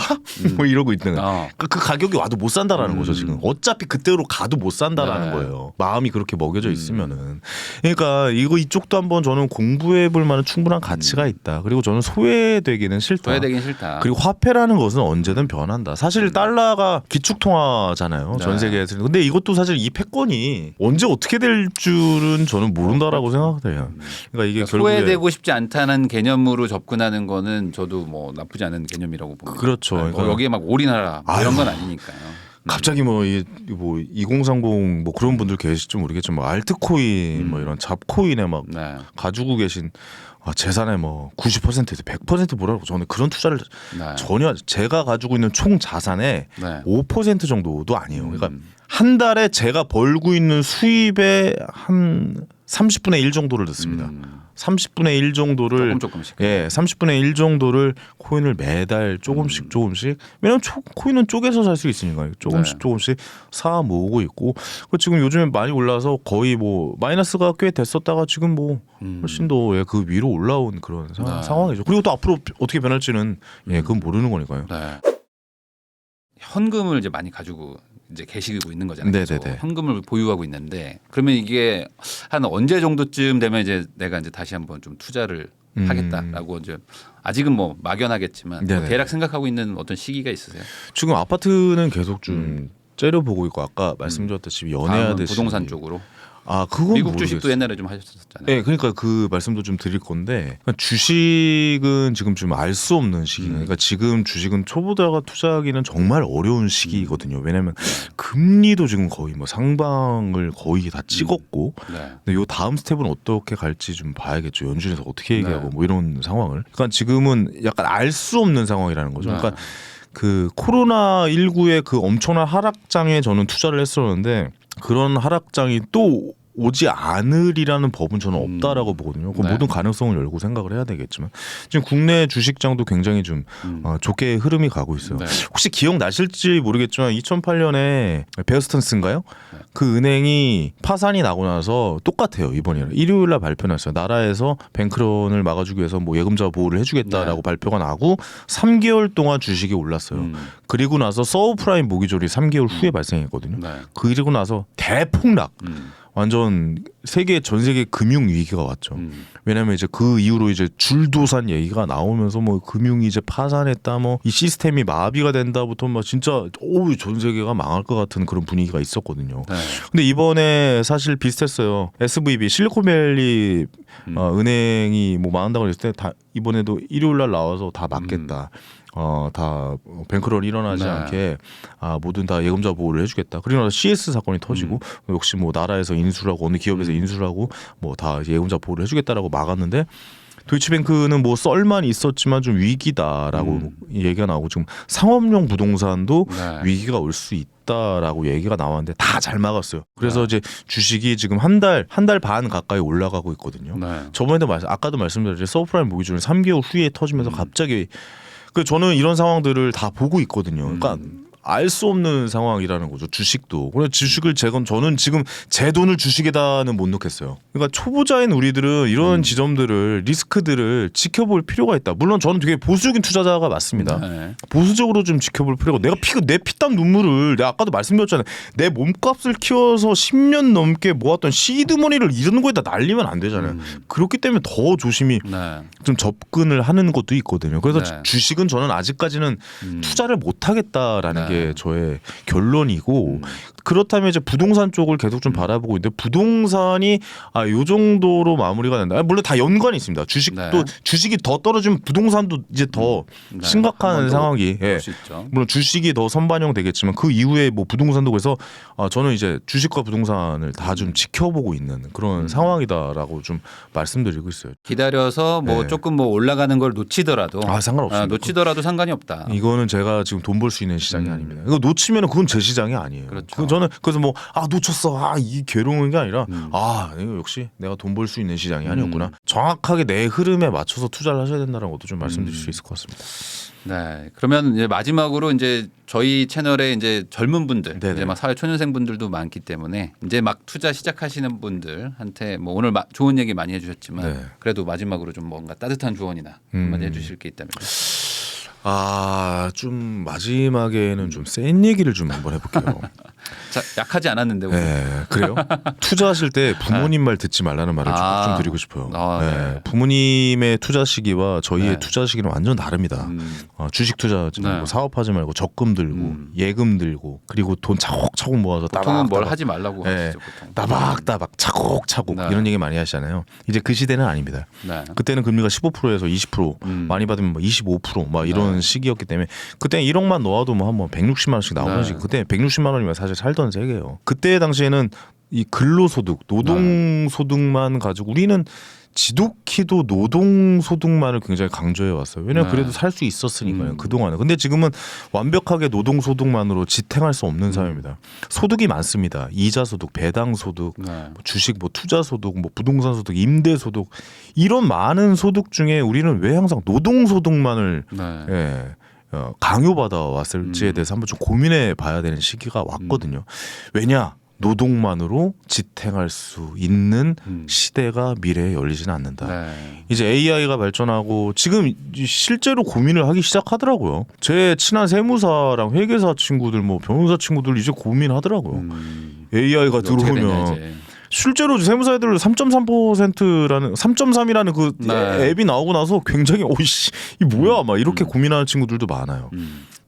뭐 이러고 있는 그 가격이 와도 못 산다라는 거죠. 지금 어차피 그때로 가도 못 산다라는 거예요. 마음이 그렇게 먹여져 있으면은. 그러니까 이쪽도 한번 저는 공부해볼 만한 충분한 가치가 있다. 그리고 저는 소외되기는 싫다. 소외되긴 싫다. 그리고 화폐라는 것은 언제든 변한다. 사실 달러가 기축통화잖아요. 전 세계에서. 근데 이것도 사실 이 패권이 언제 어떻게 될 줄은 저는 모른다라고 생각해요. 그러니까 이게 결국에 소외되고 싶지 않다는 개념으로 접근하는 거는 저도 뭐 나쁘지 않은 개념이라고 봅니다. 그렇죠. 그러니까 여기에 막 올인하라 이런 건 아니니까요. 갑자기 뭐 2030 뭐 그런 분들 계실지 모르겠지만 뭐 알트코인 뭐 이런 잡코인에 막 가지고 계신 재산의 뭐 90%에서 100% 보라고 저는 그런 투자를 전혀 제가 가지고 있는 총 자산의 5% 정도도 아니에요. 그러니까 한 달에 제가 벌고 있는 수입의 한 30분의 1 정도를 넣습니다. 30분의 1 정도를 조금씩. 30분의 1 정도를 코인을 매달 조금씩 왜냐면 코인은 쪼개서 살 수 있으니까요. 조금씩 사 모으고 있고 지금 요즘에 많이 올라서 거의 뭐 마이너스가 꽤 됐었다가 지금 뭐 훨씬 더 그 위로 올라온 그런 상황이죠. 그리고 또 앞으로 어떻게 변할지는 그건 모르는 거니까요. 현금을 이제 많이 가지고 이제 계시고 있는 거잖아요. 현금을 보유하고 있는데 그러면 이게 한 언제 정도쯤 되면 이제 내가 이제 다시 한번 좀 투자를 하겠다라고 이제 아직은 뭐 막연하겠지만 뭐 대략 생각하고 있는 어떤 시기가 있으세요? 지금 아파트는 계속 좀 째려보고 있고 아까 말씀드렸다시피 연애하듯이 부동산 쪽으로. 그건 미국 모르겠어요. 주식도 옛날에 좀 하셨었잖아요. 네, 그러니까 그 말씀도 좀 드릴 건데 주식은 지금 좀 알 수 없는 시기예요. 그러니까 지금 주식은 초보자가 투자하기는 정말 어려운 시기거든요. 왜냐하면 금리도 지금 거의 뭐 상방을 거의 다 찍었고, 근데 요 다음 스텝은 어떻게 갈지 좀 봐야겠죠. 연준에서 어떻게 얘기하고 뭐 이런 상황을. 그러니까 지금은 약간 알 수 없는 상황이라는 거죠. 그러니까 그 코로나 19의 그 엄청난 하락장에 저는 투자를 했었는데 그런 하락장이 또 오지 않으리라는 법은 저는 없다라고 보거든요. 그 모든 가능성을 열고 생각을 해야 되겠지만 지금 국내 주식장도 굉장히 좀 좋게 흐름이 가고 있어요. 혹시 기억나실지 모르겠지만 2008년에 베어스턴스인가요? 그 은행이 파산이 나고 나서 똑같아요. 이번에는 일요일 날 발표났어요. 나라에서 뱅크런을 막아주기 위해서 뭐 예금자 보호를 해주겠다라고 발표가 나고 3개월 동안 주식이 올랐어요. 그리고 나서 서브프라임 모기졸이 3개월 후에 발생했거든요. 그리고 나서 대폭락. 완전 전 세계 금융 위기가 왔죠. 왜냐하면 이제 그 이후로 이제 줄도산 얘기가 나오면서 뭐 금융이 이제 파산했다, 뭐 이 시스템이 마비가 된다부터 막 진짜 전 세계가 망할 것 같은 그런 분위기가 있었거든요. 근데 이번에 사실 비슷했어요. SVB 실리콘밸리 은행이 뭐 망한다고 했을 때 이번에도 일요일 날 나와서 다 막겠다. 다 뱅크런 일어나지 않게 모든 다 예금자 보호를 해주겠다. 그리고 나서 CS 사건이 터지고 역시 뭐 나라에서 인수라고 어느 기업에서 인수라고 뭐 다 예금자 보호를 해주겠다라고 막았는데 도이치뱅크는 뭐 썰만 있었지만 좀 위기다라고 얘기가 나오고 지금 상업용 부동산도 위기가 올 수 있다라고 얘기가 나왔는데 다 잘 막았어요. 그래서 이제 주식이 지금 한 달 반 가까이 올라가고 있거든요. 저번에도 아까도 말씀드렸죠. 서브프라임 모기존이 3개월 후에 터지면서 갑자기 저는 이런 상황들을 다 보고 있거든요. 그러니까 알 수 없는 상황이라는 거죠. 주식도. 그래서 주식을 저는 지금 제 돈을 주식에다는 못 넣겠어요. 그러니까 초보자인 우리들은 이런 지점들을 리스크들을 지켜볼 필요가 있다. 물론 저는 되게 보수적인 투자자가 맞습니다. 보수적으로 좀 지켜볼 필요가. 내 피땀 눈물을 내가 아까도 말씀드렸잖아요. 내 몸값을 키워서 10년 넘게 모았던 시드머니를 이런 거에다 날리면 안 되잖아요. 그렇기 때문에 더 조심히 좀 접근을 하는 것도 있거든요. 그래서 주식은 저는 아직까지는 투자를 못 하겠다라는 게 저의 결론이고 그렇다면 이제 부동산 쪽을 계속 좀 바라보고 있는데 부동산이 요 정도로 마무리가 된다. 물론 다 연관이 있습니다. 주식도 주식이 더 떨어지면 부동산도 이제 더 심각한 상황이. 물론 주식이 더 선반영 되겠지만 그 이후에 뭐 부동산도 그래서 저는 이제 주식과 부동산을 다 좀 지켜보고 있는 그런 상황이다라고 좀 말씀드리고 있어요. 기다려서 뭐 조금 뭐 올라가는 걸 놓치더라도 상관없습니다. 놓치더라도 상관이 없다. 이거는 제가 지금 돈 벌 수 있는 시장이 아닙니다. 이거 놓치면 그건 제 시장이 아니에요. 그렇죠. 저는 그래서 뭐 놓쳤어 이 괴로운 게 아니라 이거 역시 내가 돈 벌 수 있는 시장이 아니었구나. 정확하게 내 흐름에 맞춰서 투자를 하셔야 된다는 것도 좀 말씀드릴 수 있을 것 같습니다. 네. 그러면 이제 마지막으로 이제 저희 채널에 이제 젊은 분들, 이제 막 사회 초년생 분들도 많기 때문에 이제 막 투자 시작하시는 분들한테 뭐 오늘 좋은 얘기 많이 해주셨지만 그래도 마지막으로 좀 뭔가 따뜻한 조언이나 한마디 해주실 게 있다면. 좀 마지막에는 좀 센 얘기를 좀 한번 해볼게요. 자, 약하지 않았는데 오늘. 그래요? 투자하실 때 부모님 말 듣지 말라는 말을 좀 드리고 싶어요. 부모님의 투자 시기와 저희의 투자 시기는 완전 다릅니다. 주식 투자하지 말고 사업하지 말고 적금 들고 예금 들고 그리고 돈 차곡차곡 모아서 보통은 뭘 하지 말라고 하시죠. 보통. 따박따박 차곡차곡 이런 얘기 많이 하시잖아요. 이제 그 시대는 아닙니다. 그때는 금리가 15%에서 20% 많이 받으면 뭐 25% 막 이런 시기였기 때문에 그때 1억만 넣어도 뭐 한 160만 원씩 나오는 시기. 그때 160만 원이면 사실 살던 세계예요. 그때 당시에는 이 근로소득, 노동소득만 가지고 우리는 지독히도 노동 소득만을 굉장히 강조해 왔어요. 왜냐하면 네. 그래도 살 수 있었으니까요. 그동안은. 근데 지금은 완벽하게 노동 소득만으로 지탱할 수 없는 사회입니다. 소득이 많습니다. 이자 소득, 배당 소득, 네. 뭐 주식, 뭐 투자 소득, 뭐 부동산 소득, 임대 소득 이런 많은 소득 중에 우리는 왜 항상 노동 소득만을 네. 예, 강요받아 왔을지에 대해서 한번 좀 고민해 봐야 되는 시기가 왔거든요. 왜냐? 노동만으로 지탱할 수 있는 시대가 미래에 열리지는 않는다. 네. 이제 AI가 발전하고 지금 실제로 고민을 하기 시작하더라고요. 제 친한 세무사랑 회계사 친구들, 뭐 변호사 친구들 이제 고민하더라고요. AI가 어떻게 되냐, 들어오면 이제. 실제로 세무사 애들 3.3%라는 3.3이라는 그 네. 앱이 나오고 나서 굉장히 오이씨 이 뭐야 막 이렇게 고민하는 친구들도 많아요.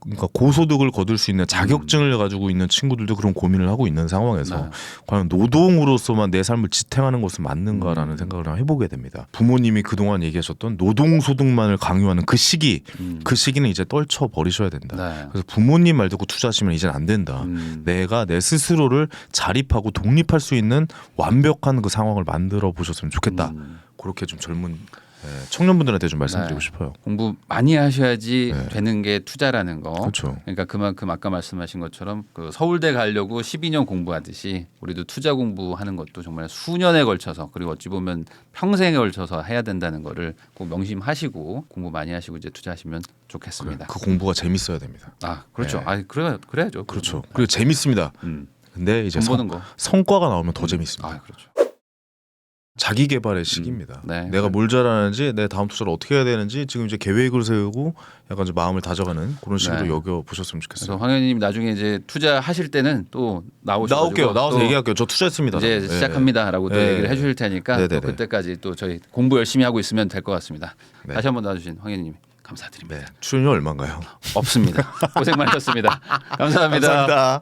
그러니까 고소득을 거둘 수 있는 자격증을 가지고 있는 친구들도 그런 고민을 하고 있는 상황에서 네. 과연 노동으로서만 내 삶을 지탱하는 것은 맞는가라는 생각을 해보게 됩니다. 부모님이 그동안 얘기하셨던 노동소득만을 강요하는 그 시기, 그 시기는 이제 떨쳐 버리셔야 된다. 네. 그래서 부모님 말 듣고 투자하시면 이제는 안 된다. 내가 내 스스로를 자립하고 독립할 수 있는 완벽한 그 상황을 만들어 보셨으면 좋겠다. 그렇게 좀 젊은 청년분들한테 좀 말씀드리고 네. 싶어요. 공부 많이 하셔야지 네. 되는 게 투자라는 거. 그렇죠. 그러니까 그만큼 아까 말씀하신 것처럼 그 서울대 가려고 12년 공부하듯이 우리도 투자 공부하는 것도 정말 수년에 걸쳐서 그리고 어찌 보면 평생에 걸쳐서 해야 된다는 거를 꼭 명심하시고 공부 많이 하시고 이제 투자하시면 좋겠습니다. 그 공부가 재밌어야 됩니다. 아 그렇죠. 네. 아 그래야죠. 그렇죠. 그리고 재밌습니다. 근데 이제 돈 버는 거. 성과가 나오면 더 재밌습니다. 아 그렇죠. 자기 개발의 시기입니다. 네. 내가 뭘 잘하는지, 내 다음 투자를 어떻게 해야 되는지 지금 이제 계획을 세우고 약간 좀 마음을 다져가는 그런 식으로 네. 여겨 보셨으면 좋겠어요. 그래서 황 의원님 나중에 이제 투자하실 때는 또 나오셔서 나올게요. 나와서 얘기할게요. 저 투자했습니다. 이제 네. 시작합니다라고 또 네. 얘기를 해주실 테니까 네네네. 또 그때까지 또 저희 공부 열심히 하고 있으면 될 것 같습니다. 네. 다시 한번 나와주신 황 의원님 감사드립니다. 네. 출연료 얼마인가요? 없습니다. 고생 많으셨습니다. 감사합니다. 감사합니다.